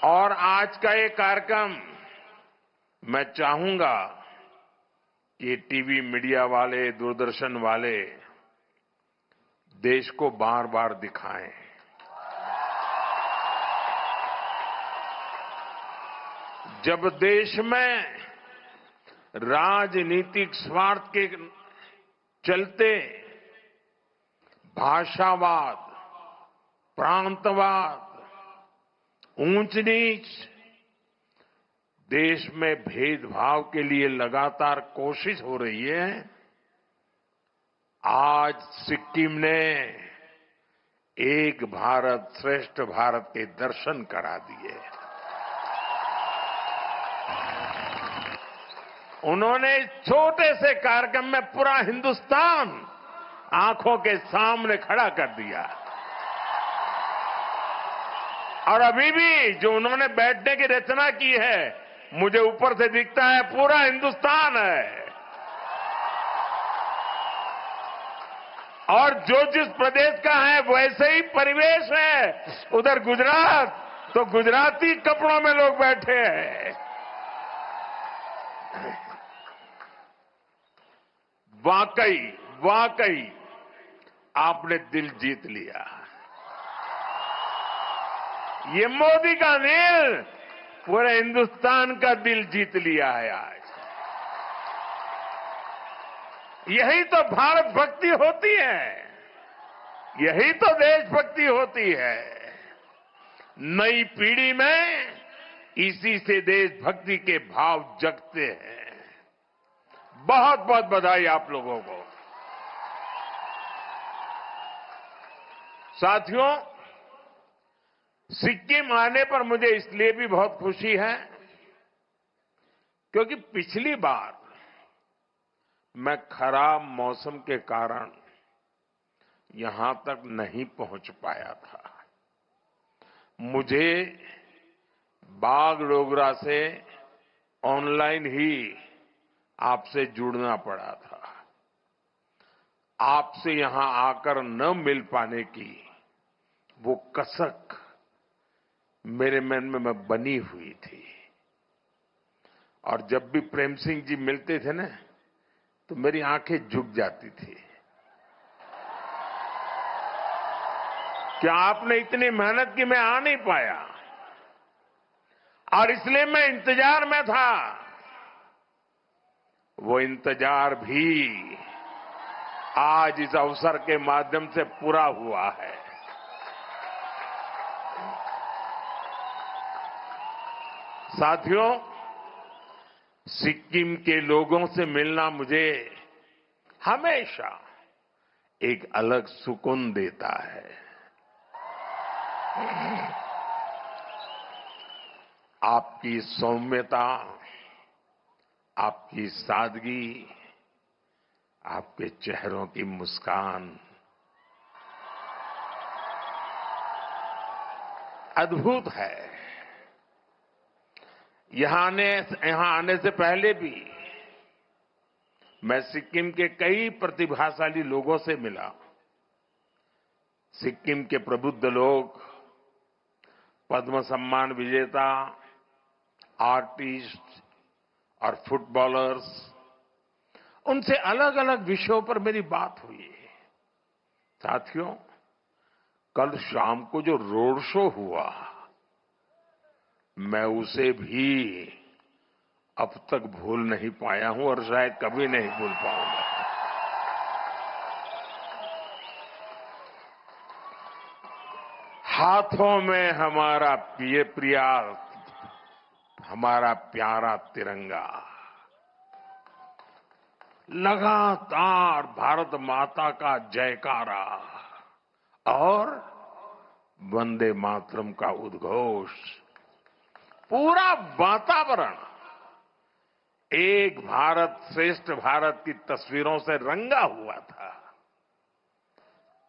और आज का ये कार्यक्रम मैं चाहूंगा कि टीवी मीडिया वाले, दूरदर्शन वाले देश को बार बार दिखाएं। जब देश में राजनीतिक स्वार्थ के चलते भाषावाद, प्रांतवाद, ऊंच नीच, देश में भेदभाव के लिए लगातार कोशिश हो रही है, आज सिक्किम ने एक भारत श्रेष्ठ भारत के दर्शन करा दिए। उन्होंने इस छोटे से कार्यक्रम में पूरा हिंदुस्तान आंखों के सामने खड़ा कर दिया। और अभी भी जो उन्होंने बैठने की रचना की है, मुझे ऊपर से दिखता है पूरा हिंदुस्तान है। और जो जिस प्रदेश का है वैसे ही परिवेश है। उधर गुजरात तो गुजराती कपड़ों में लोग बैठे हैं। वाकई वाकई आपने दिल जीत लिया। ये मोदी का दिल पूरे हिंदुस्तान का दिल जीत लिया है आज। यही तो भारत भक्ति होती है, यही तो देशभक्ति होती है। नई पीढ़ी में इसी से देशभक्ति के भाव जगते हैं। बहुत बहुत बधाई आप लोगों को। साथियों, सिक्किम आने पर मुझे इसलिए भी बहुत खुशी है क्योंकि पिछली बार मैं खराब मौसम के कारण यहां तक नहीं पहुंच पाया था। मुझे बागडोगरा से ऑनलाइन ही आपसे जुड़ना पड़ा था। आपसे यहां आकर न मिल पाने की वो कसक मेरे मन में बनी हुई थी। और जब भी प्रेम सिंह जी मिलते थे ना, तो मेरी आंखें झुक जाती थी। क्या आपने इतनी मेहनत की, मैं आ नहीं पाया। और इसलिए मैं इंतजार में था। वो इंतजार भी आज इस अवसर के माध्यम से पूरा हुआ है। साथियों, सिक्किम के लोगों से मिलना मुझे हमेशा एक अलग सुकून देता है। आपकी सौम्यता, आपकी सादगी, आपके चेहरों की मुस्कान अद्भुत है। यहां आने से पहले भी मैं सिक्किम के कई प्रतिभाशाली लोगों से मिला। सिक्किम के प्रबुद्ध लोग, पद्म सम्मान विजेता, आर्टिस्ट और फुटबॉलर्स उनसे अलग अलग विषयों पर मेरी बात हुई। साथियों, कल शाम को जो रोड शो हुआ, मैं उसे भी अब तक भूल नहीं पाया हूं और शायद कभी नहीं भूल पाऊंगा। हाथों में हमारा हमारा प्यारा तिरंगा, लगातार भारत माता का जयकारा और वंदे मातरम का उद्घोष, पूरा वातावरण एक भारत श्रेष्ठ भारत की तस्वीरों से रंगा हुआ था।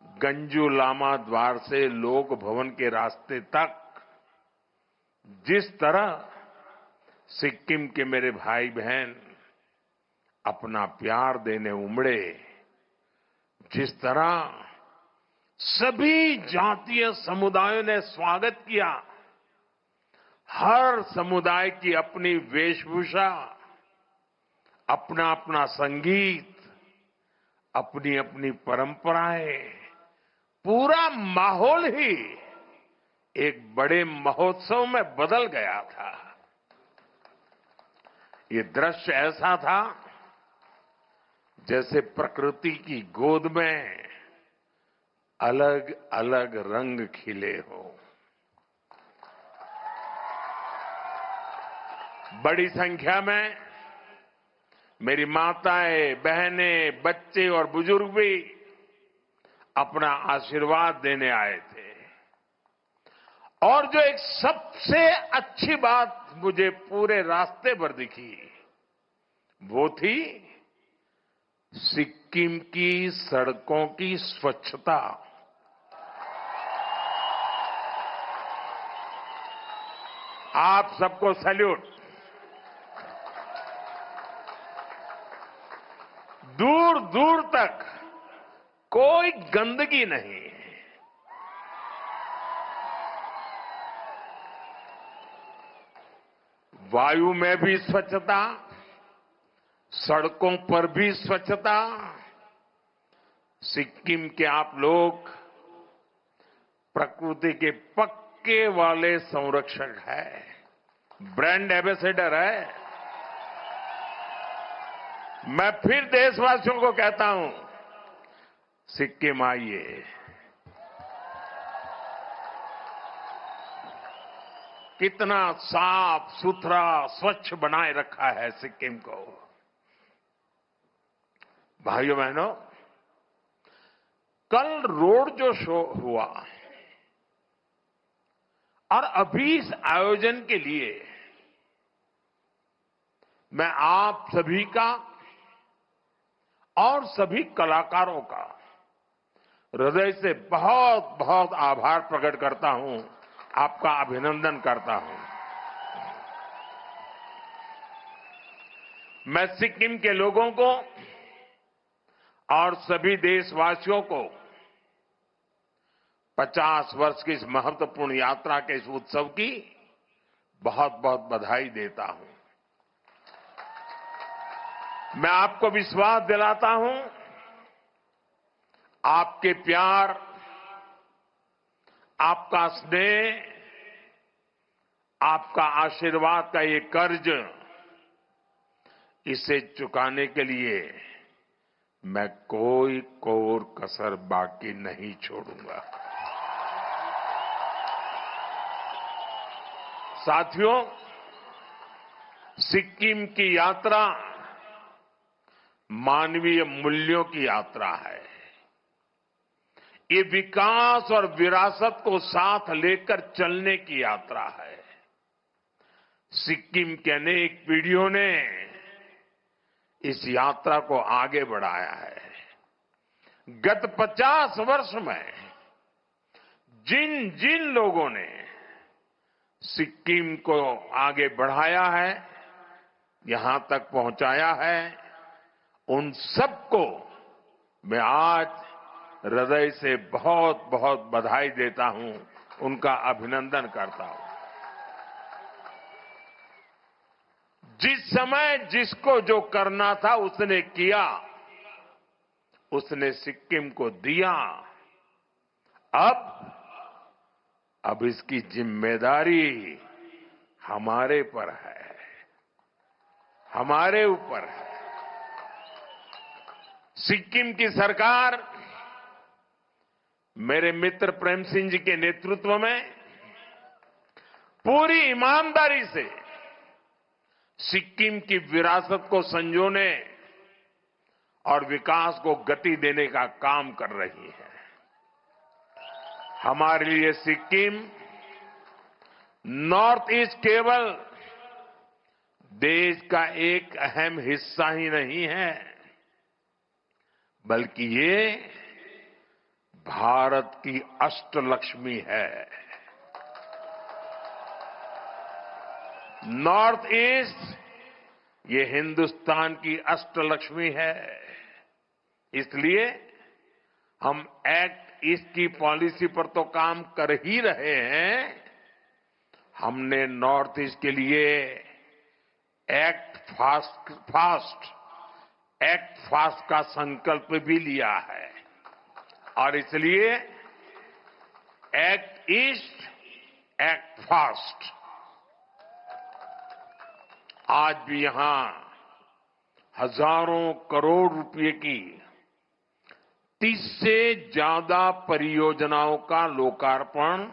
गंजू लामा द्वार से लोक भवन के रास्ते तक जिस तरह सिक्किम के मेरे भाई बहन अपना प्यार देने उमड़े, जिस तरह सभी जातीय समुदायों ने स्वागत किया, हर समुदाय की अपनी वेशभूषा, अपना अपना संगीत, अपनी अपनी परंपराएं, पूरा माहौल ही एक बड़े महोत्सव में बदल गया था। ये दृश्य ऐसा था जैसे प्रकृति की गोद में अलग अलग रंग खिले हो। बड़ी संख्या में मेरी माताएं, बहनें, बच्चे और बुजुर्ग भी अपना आशीर्वाद देने आए थे। और जो एक सबसे अच्छी बात मुझे पूरे रास्ते पर दिखी, वो थी सिक्किम की सड़कों की स्वच्छता। आप सबको सैल्यूट। दूर दूर तक कोई गंदगी नहीं। वायु में भी स्वच्छता, सड़कों पर भी स्वच्छता। सिक्किम के आप लोग प्रकृति के पक्के वाले संरक्षक हैं, ब्रांड एम्बेसडर है। मैं फिर देशवासियों को कहता हूं, सिक्किम आइए। कितना साफ सुथरा स्वच्छ बनाए रखा है सिक्किम को। भाइयों बहनों, कल रोड जो शो हुआ और अभी इस आयोजन के लिए मैं आप सभी का और सभी कलाकारों का हृदय से बहुत बहुत आभार प्रकट करता हूं, आपका अभिनंदन करता हूं। मैं सिक्किम के लोगों को और सभी देशवासियों को 50 वर्ष की इस महत्वपूर्ण यात्रा के इस उत्सव की बहुत बहुत बधाई देता हूं। मैं आपको विश्वास दिलाता हूं, आपके प्यार, आपका स्नेह, आपका आशीर्वाद का ये कर्ज, इसे चुकाने के लिए मैं कोई कोर कसर बाकी नहीं छोड़ूंगा। साथियों, सिक्किम की यात्रा मानवीय मूल्यों की यात्रा है। ये विकास और विरासत को साथ लेकर चलने की यात्रा है। सिक्किम के अनेक पीढ़ियों ने इस यात्रा को आगे बढ़ाया है। गत 50 वर्ष में जिन जिन लोगों ने सिक्किम को आगे बढ़ाया है, यहां तक पहुंचाया है, उन सबको मैं आज हृदय से बहुत बहुत बधाई देता हूं, उनका अभिनंदन करता हूं। जिस समय जिसको जो करना था उसने किया, उसने सिक्किम को दिया। अब इसकी जिम्मेदारी हमारे पर है, हमारे ऊपर है। सिक्किम की सरकार मेरे मित्र प्रेम सिंह जी के नेतृत्व में पूरी ईमानदारी से सिक्किम की विरासत को संजोने और विकास को गति देने का काम कर रही है। हमारे लिए सिक्किम नॉर्थ ईस्ट केवल देश का एक अहम हिस्सा ही नहीं है, बल्कि ये भारत की अष्टलक्ष्मी है। नॉर्थ ईस्ट ये हिंदुस्तान की अष्टलक्ष्मी है। इसलिए हम एक्ट ईस्ट की पॉलिसी पर तो काम कर ही रहे हैं, हमने नॉर्थ ईस्ट के लिए एक्ट फास्ट का संकल्प भी लिया है। और इसलिए एक्ट ईस्ट, एक्ट फास्ट। आज भी यहां हजारों करोड़ रुपए की 30 से ज्यादा परियोजनाओं का लोकार्पण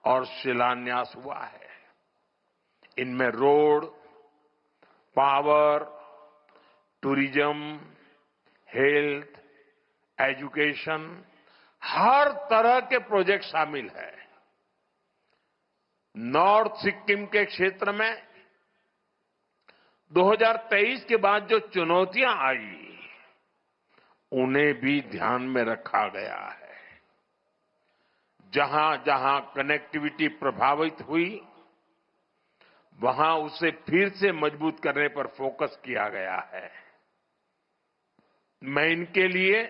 और शिलान्यास हुआ है। इनमें road, power, tourism, health, education, हर तरह के प्रोजेक्ट शामिल है। नॉर्थ सिक्किम के क्षेत्र में 2023 के बाद जो चुनौतियां आई, उन्हें भी ध्यान में रखा गया है। जहां जहां कनेक्टिविटी प्रभावित हुई, वहां उसे फिर से मजबूत करने पर फोकस किया गया है। मैं इनके लिए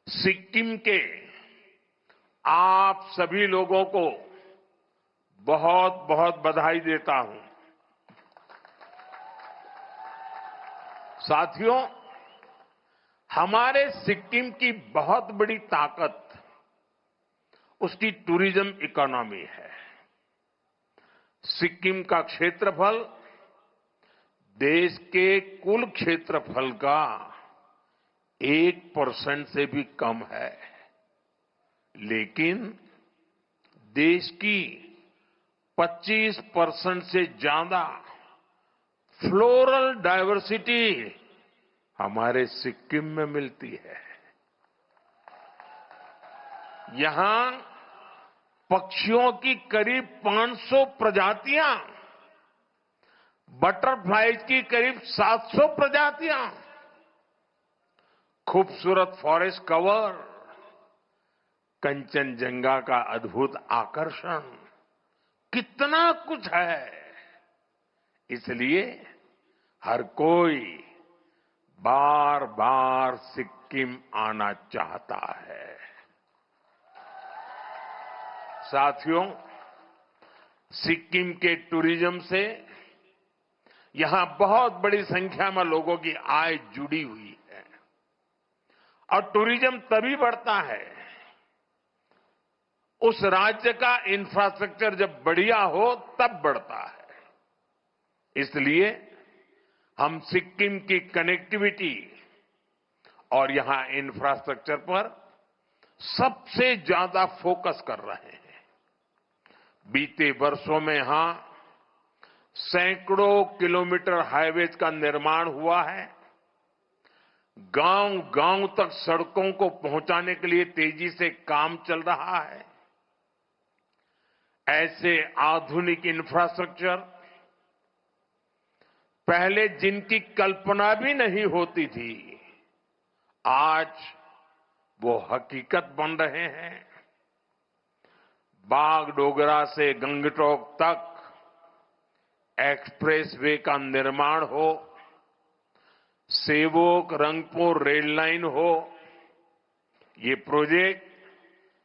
सिक्किम के आप सभी लोगों को बहुत बहुत बधाई देता हूं। साथियों, हमारे सिक्किम की बहुत बड़ी ताकत उसकी टूरिज्म इकोनॉमी है। सिक्किम का क्षेत्रफल देश के कुल क्षेत्रफल का 1% से भी कम है, लेकिन देश की 25% से ज्यादा फ्लोरल डायवर्सिटी हमारे सिक्किम में मिलती है। यहां पक्षियों की करीब 500 प्रजातियां, बटरफ्लाइज की करीब 700 प्रजातियां, खूबसूरत फॉरेस्ट कवर, कंचनजंगा का अद्भुत आकर्षण, कितना कुछ है। इसलिए हर कोई बार बार सिक्किम आना चाहता है। साथियों, सिक्किम के टूरिज्म से यहां बहुत बड़ी संख्या में लोगों की आय जुड़ी हुई है। और टूरिज्म तभी बढ़ता है, उस राज्य का इंफ्रास्ट्रक्चर जब बढ़िया हो तब बढ़ता है। इसलिए हम सिक्किम की कनेक्टिविटी और यहां इंफ्रास्ट्रक्चर पर सबसे ज्यादा फोकस कर रहे हैं। बीते वर्षों में यहां सैकड़ों किलोमीटर हाईवेज का निर्माण हुआ है। गांव-गांव तक सड़कों को पहुंचाने के लिए तेजी से काम चल रहा है। ऐसे आधुनिक इंफ्रास्ट्रक्चर पहले जिनकी कल्पना भी नहीं होती थी, आज वो हकीकत बन रहे हैं। बागडोगरा से गंगटोक तक एक्सप्रेसवे का निर्माण हो, सेवोक रंगपुर रेल लाइन हो, ये प्रोजेक्ट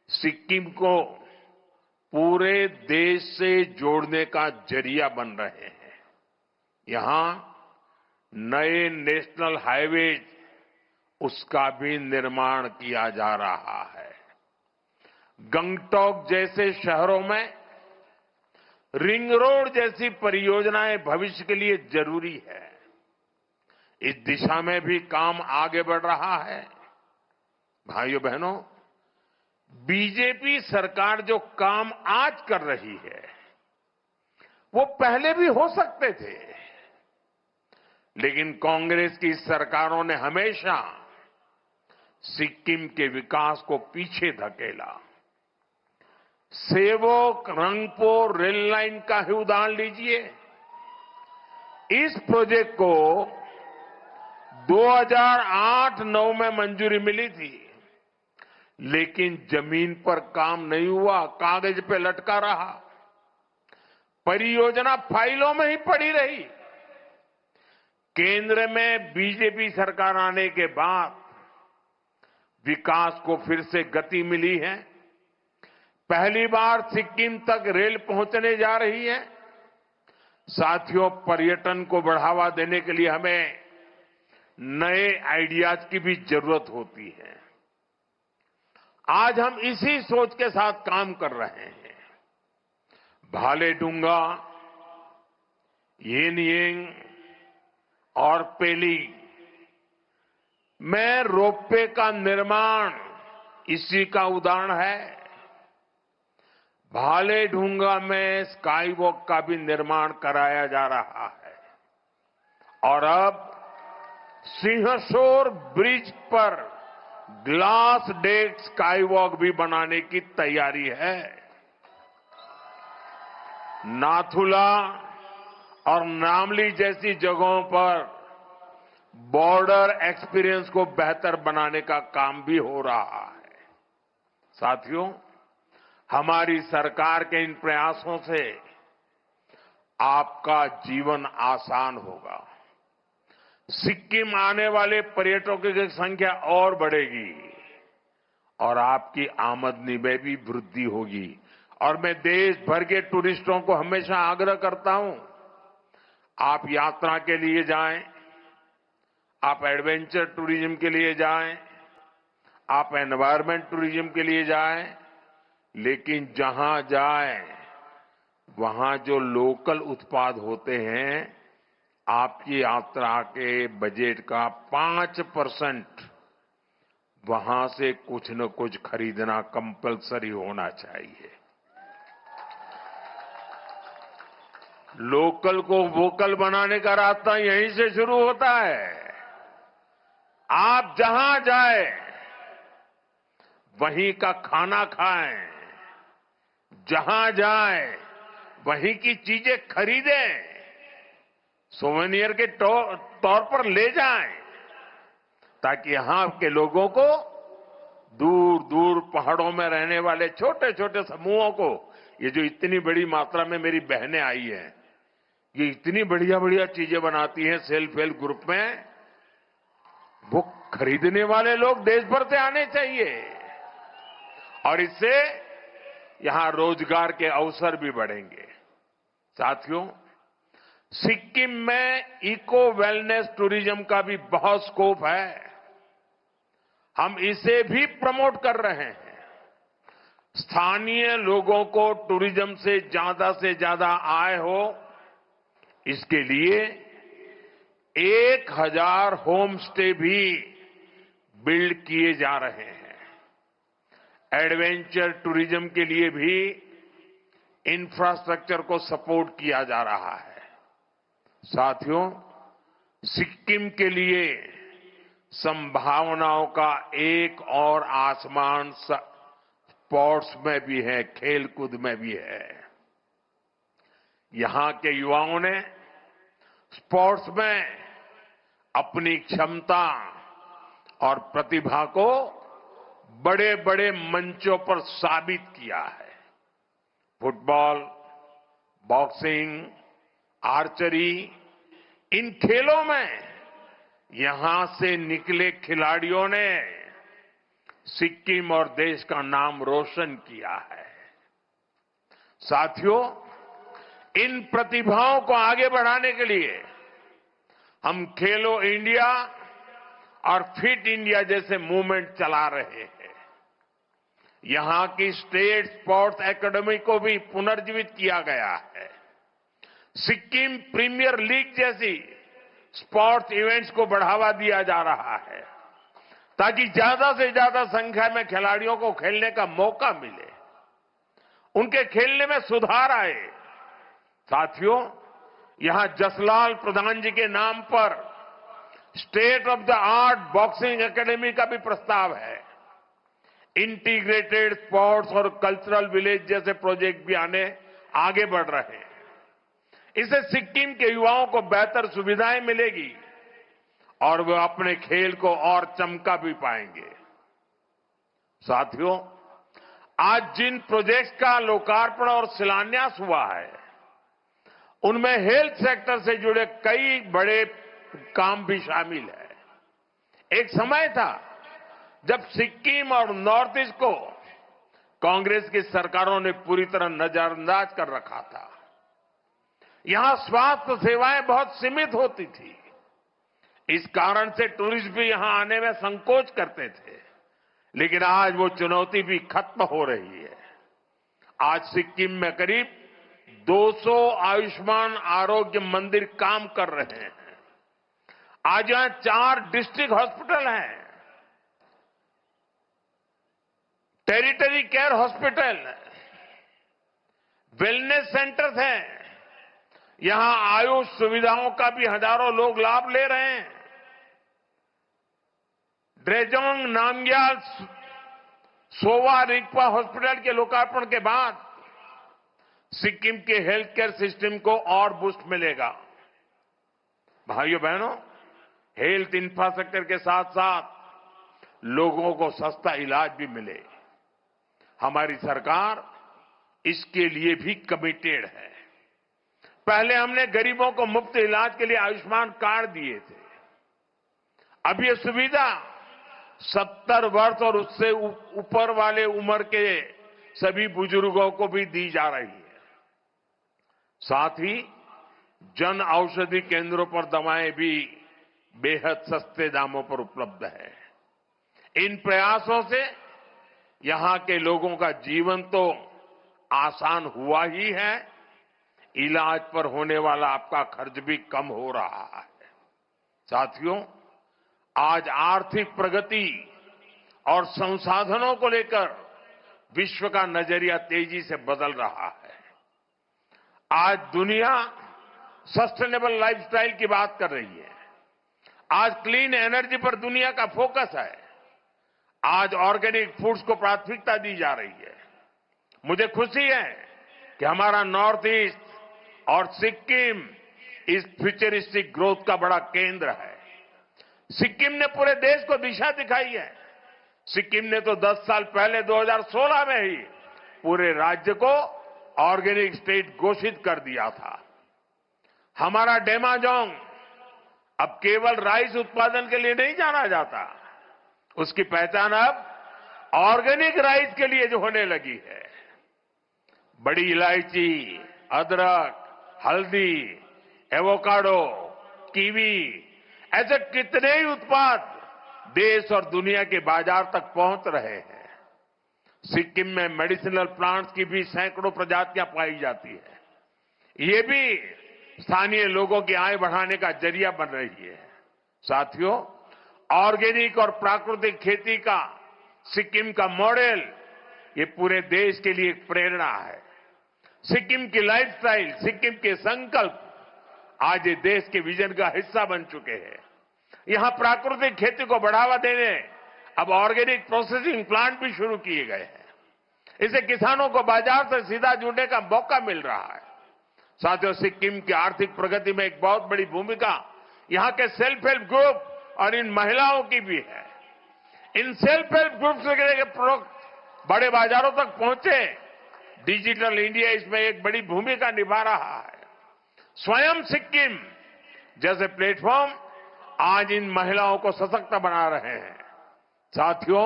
सिक्किम को पूरे देश से जोड़ने का जरिया बन रहे हैं। यहां नए नेशनल हाईवेज उसका भी निर्माण किया जा रहा है। गंगटोक जैसे शहरों में रिंग रोड जैसी परियोजनाएं भविष्य के लिए जरूरी है। इस दिशा में भी काम आगे बढ़ रहा है। भाइयों बहनों, बीजेपी सरकार जो काम आज कर रही है वो पहले भी हो सकते थे, लेकिन कांग्रेस की सरकारों ने हमेशा सिक्किम के विकास को पीछे धकेला। सेवक रंगपो रेल लाइन का ही उदाहरण लीजिए। इस प्रोजेक्ट को 2008-9 में मंजूरी मिली थी, लेकिन जमीन पर काम नहीं हुआ, कागज पे लटका रहा, परियोजना फाइलों में ही पड़ी रही। केंद्र में बीजेपी सरकार आने के बाद विकास को फिर से गति मिली है। पहली बार सिक्किम तक रेल पहुंचने जा रही है। साथियों, पर्यटन को बढ़ावा देने के लिए हमें नए आइडियाज की भी जरूरत होती है। आज हम इसी सोच के साथ काम कर रहे हैं। भालेडुंगा, येनयेंग और पेली में रोपवे का निर्माण इसी का उदाहरण है। भालेडुंगा में स्काई वॉक का भी निर्माण कराया जा रहा है और अब सिंहशोर ब्रिज पर ग्लास डेक स्काई वॉक भी बनाने की तैयारी है। नाथुला और नामली जैसी जगहों पर बॉर्डर एक्सपीरियंस को बेहतर बनाने का काम भी हो रहा है। साथियों, हमारी सरकार के इन प्रयासों से आपका जीवन आसान होगा। सिक्किम आने वाले पर्यटकों की संख्या और बढ़ेगी और आपकी आमदनी में भी वृद्धि होगी। और मैं देश भर के टूरिस्टों को हमेशा आग्रह करता हूं, आप यात्रा के लिए जाएं, आप एडवेंचर टूरिज्म के लिए जाएं, आप एनवायरमेंट टूरिज्म के लिए जाएं, लेकिन जहां जाएं वहां जो लोकल उत्पाद होते हैं, आपकी यात्रा के बजट का 5% वहां से कुछ न कुछ खरीदना कंपलसरी होना चाहिए। लोकल को वोकल बनाने का रास्ता यहीं से शुरू होता है। आप जहां जाए वहीं का खाना खाएं, जहां जाए वहीं की चीजें खरीदें, सोवेनियर के तौर पर ले जाएं, ताकि यहां के लोगों को, दूर दूर पहाड़ों में रहने वाले छोटे छोटे समूहों को, ये जो इतनी बड़ी मात्रा में मेरी बहनें आई हैं, ये इतनी बढ़िया बढ़िया चीजें बनाती हैं सेल्फ हेल्प ग्रुप में, वो खरीदने वाले लोग देश भर से आने चाहिए और इससे यहां रोजगार के अवसर भी बढ़ेंगे। साथियों, सिक्किम में इको वेलनेस टूरिज्म का भी बहुत स्कोप है। हम इसे भी प्रमोट कर रहे हैं। स्थानीय लोगों को टूरिज्म से ज्यादा आय हो, इसके लिए 1000 होम स्टे भी बिल्ड किए जा रहे हैं। एडवेंचर टूरिज्म के लिए भी इंफ्रास्ट्रक्चर को सपोर्ट किया जा रहा है। साथियों, सिक्किम के लिए संभावनाओं का एक और आसमान स्पोर्ट्स में भी है, खेलकूद में भी है। यहां के युवाओं ने स्पोर्ट्स में अपनी क्षमता और प्रतिभा को बड़े बड़े मंचों पर साबित किया है। फुटबॉल, बॉक्सिंग, आर्चरी, इन खेलों में यहां से निकले खिलाड़ियों ने सिक्किम और देश का नाम रोशन किया है। साथियों, इन प्रतिभाओं को आगे बढ़ाने के लिए हम खेलो इंडिया और फिट इंडिया जैसे मूवमेंट चला रहे हैं। यहां की स्टेट स्पोर्ट्स एकेडमी को भी पुनर्जीवित किया गया है। सिक्किम प्रीमियर लीग जैसी स्पोर्ट्स इवेंट्स को बढ़ावा दिया जा रहा है ताकि ज्यादा से ज्यादा संख्या में खिलाड़ियों को खेलने का मौका मिले, उनके खेलने में सुधार आए। साथियों, यहां जसलाल प्रधान जी के नाम पर state of the art boxing academy का भी प्रस्ताव है। इंटीग्रेटेड स्पोर्ट्स और कल्चरल विलेज जैसे प्रोजेक्ट भी आगे बढ़ रहे हैं। इससे सिक्किम के युवाओं को बेहतर सुविधाएं मिलेगी और वे अपने खेल को और चमका भी पाएंगे। साथियों, आज जिन प्रोजेक्ट्स का लोकार्पण और शिलान्यास हुआ है, उनमें हेल्थ सेक्टर से जुड़े कई बड़े काम भी शामिल है। एक समय था जब सिक्किम और नॉर्थ ईस्ट को कांग्रेस की सरकारों ने पूरी तरह नजरअंदाज कर रखा था। यहां स्वास्थ्य सेवाएं बहुत सीमित होती थी। इस कारण से टूरिस्ट भी यहां आने में संकोच करते थे, लेकिन आज वो चुनौती भी खत्म हो रही है। आज सिक्किम में करीब 200 आयुष्मान आरोग्य मंदिर काम कर रहे हैं। आज यहां 4 डिस्ट्रिक्ट हॉस्पिटल हैं, territory care hospital, wellness centres हैं। यहां आयुष सुविधाओं का भी हजारों लोग लाभ ले रहे हैं। ड्रेजोंग नामग्याल सोवा रिगपा हॉस्पिटल के लोकार्पण के बाद सिक्किम के हेल्थ केयर सिस्टम को और बूस्ट मिलेगा। भाइयों बहनों, हेल्थ इंफ्रास्ट्रक्चर के साथ साथ लोगों को सस्ता इलाज भी मिले, हमारी सरकार इसके लिए भी कमिटेड है। पहले हमने गरीबों को मुफ्त इलाज के लिए आयुष्मान कार्ड दिए थे। अब ये सुविधा 70 वर्ष और उससे ऊपर वाले उम्र के सभी बुजुर्गों को भी दी जा रही है। साथ ही जन औषधि केंद्रों पर दवाएं भी बेहद सस्ते दामों पर उपलब्ध है। इन प्रयासों से यहां के लोगों का जीवन तो आसान हुआ ही है, इलाज पर होने वाला आपका खर्च भी कम हो रहा है। साथियों, आज आर्थिक प्रगति और संसाधनों को लेकर विश्व का नजरिया तेजी से बदल रहा है। आज दुनिया सस्टेनेबल लाइफस्टाइल की बात कर रही है। आज क्लीन एनर्जी पर दुनिया का फोकस है। आज ऑर्गेनिक फूड्स को प्राथमिकता दी जा रही है। मुझे खुशी है कि हमारा नॉर्थ ईस्ट और सिक्किम इस फ्यूचरिस्टिक ग्रोथ का बड़ा केंद्र है। सिक्किम ने पूरे देश को दिशा दिखाई है। सिक्किम ने तो 10 साल पहले 2016 में ही पूरे राज्य को ऑर्गेनिक स्टेट घोषित कर दिया था। हमारा डेमाजोंग अब केवल राइस उत्पादन के लिए नहीं जाना जाता, उसकी पहचान अब ऑर्गेनिक राइस के लिए जो होने लगी है। बड़ी इलायची, अदरक, हल्दी, एवोकाडो, कीवी, ऐसे कितने ही उत्पाद देश और दुनिया के बाजार तक पहुंच रहे हैं। सिक्किम में मेडिसिनल प्लांट्स की भी सैकड़ों प्रजातियां पाई जाती है। ये भी स्थानीय लोगों की आय बढ़ाने का जरिया बन रही है। साथियों, ऑर्गेनिक और प्राकृतिक खेती का सिक्किम का मॉडल ये पूरे देश के लिए एक प्रेरणा है। सिक्किम की लाइफस्टाइल, सिक्किम के संकल्प आज ये देश के विजन का हिस्सा बन चुके हैं। यहां प्राकृतिक खेती को बढ़ावा देने अब ऑर्गेनिक प्रोसेसिंग प्लांट भी शुरू किए गए हैं। इससे किसानों को बाजार से सीधा जुड़ने का मौका मिल रहा है। साथियों, सिक्किम की आर्थिक प्रगति में एक बहुत बड़ी भूमिका यहां के सेल्फ हेल्प ग्रुप और इन महिलाओं की भी है। इन सेल्फ हेल्प ग्रुप से प्रोडक्ट बड़े बाजारों तक पहुंचे, डिजिटल इंडिया इसमें एक बड़ी भूमिका निभा रहा है। स्वयं सिक्किम जैसे प्लेटफॉर्म आज इन महिलाओं को सशक्त बना रहे हैं। साथियों,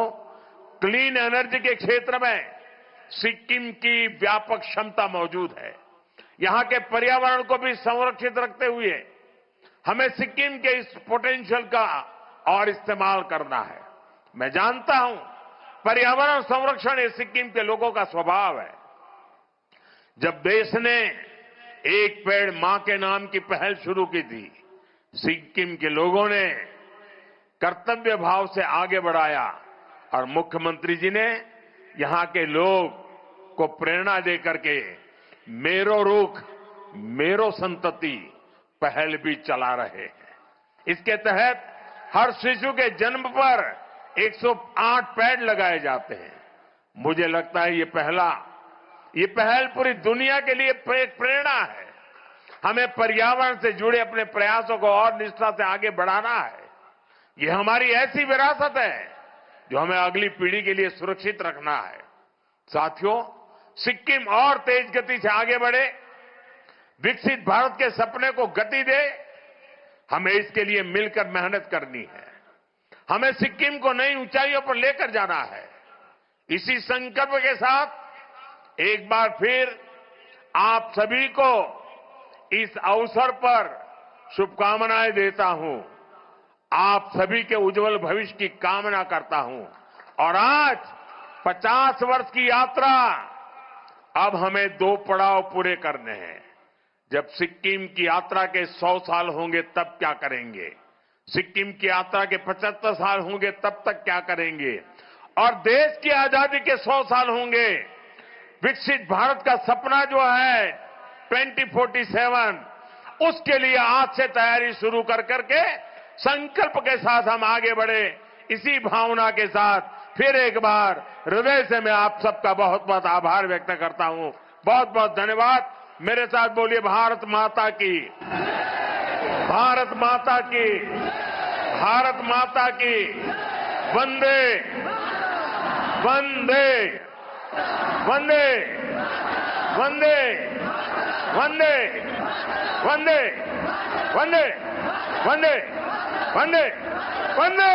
क्लीन एनर्जी के क्षेत्र में सिक्किम की व्यापक क्षमता मौजूद है। यहां के पर्यावरण को भी संरक्षित रखते हुए हमें सिक्किम के इस पोटेंशियल का और इस्तेमाल करना है। मैं जानता हूं पर्यावरण संरक्षण ये सिक्किम के लोगों का स्वभाव है। जब देश ने एक पेड़ मां के नाम की पहल शुरू की थी, सिक्किम के लोगों ने कर्तव्य भाव से आगे बढ़ाया और मुख्यमंत्री जी ने यहां के लोग को प्रेरणा देकर के मेरो रुख मेरो संतति पहल भी चला रहे हैं। इसके तहत हर शिशु के जन्म पर 108 पेड़ लगाए जाते हैं। मुझे लगता है ये पहल पूरी दुनिया के लिए एक प्रेरणा है। हमें पर्यावरण से जुड़े अपने प्रयासों को और निष्ठा से आगे बढ़ाना है। ये हमारी ऐसी विरासत है जो हमें अगली पीढ़ी के लिए सुरक्षित रखना है। साथियों, सिक्किम और तेज गति से आगे बढ़े, विकसित भारत के सपने को गति दे, हमें इसके लिए मिलकर मेहनत करनी है। हमें सिक्किम को नई ऊंचाइयों पर लेकर जाना है। इसी संकल्प के साथ एक बार फिर आप सभी को इस अवसर पर शुभकामनाएं देता हूं। आप सभी के उज्जवल भविष्य की कामना करता हूं। और आज 50 वर्ष की यात्रा, अब हमें 2 पड़ाव पूरे करने हैं। जब सिक्किम की यात्रा के 100 साल होंगे तब क्या करेंगे, सिक्किम की यात्रा के 75 साल होंगे तब तक क्या करेंगे, और देश की आजादी के 100 साल होंगे। विकसित भारत का सपना जो है 2047, उसके लिए आज से तैयारी शुरू कर करके संकल्प के साथ हम आगे बढ़े। इसी भावना के साथ फिर एक बार हृदय से मैं आप सबका बहुत बहुत आभार व्यक्त करता हूं। बहुत बहुत धन्यवाद। मेरे साथ बोलिए भारत माता की, भारत माता की, भारत माता की। वंदे वंदे वंदे वंदे वंदे वंदे वंदे वंदे वंदे वंदे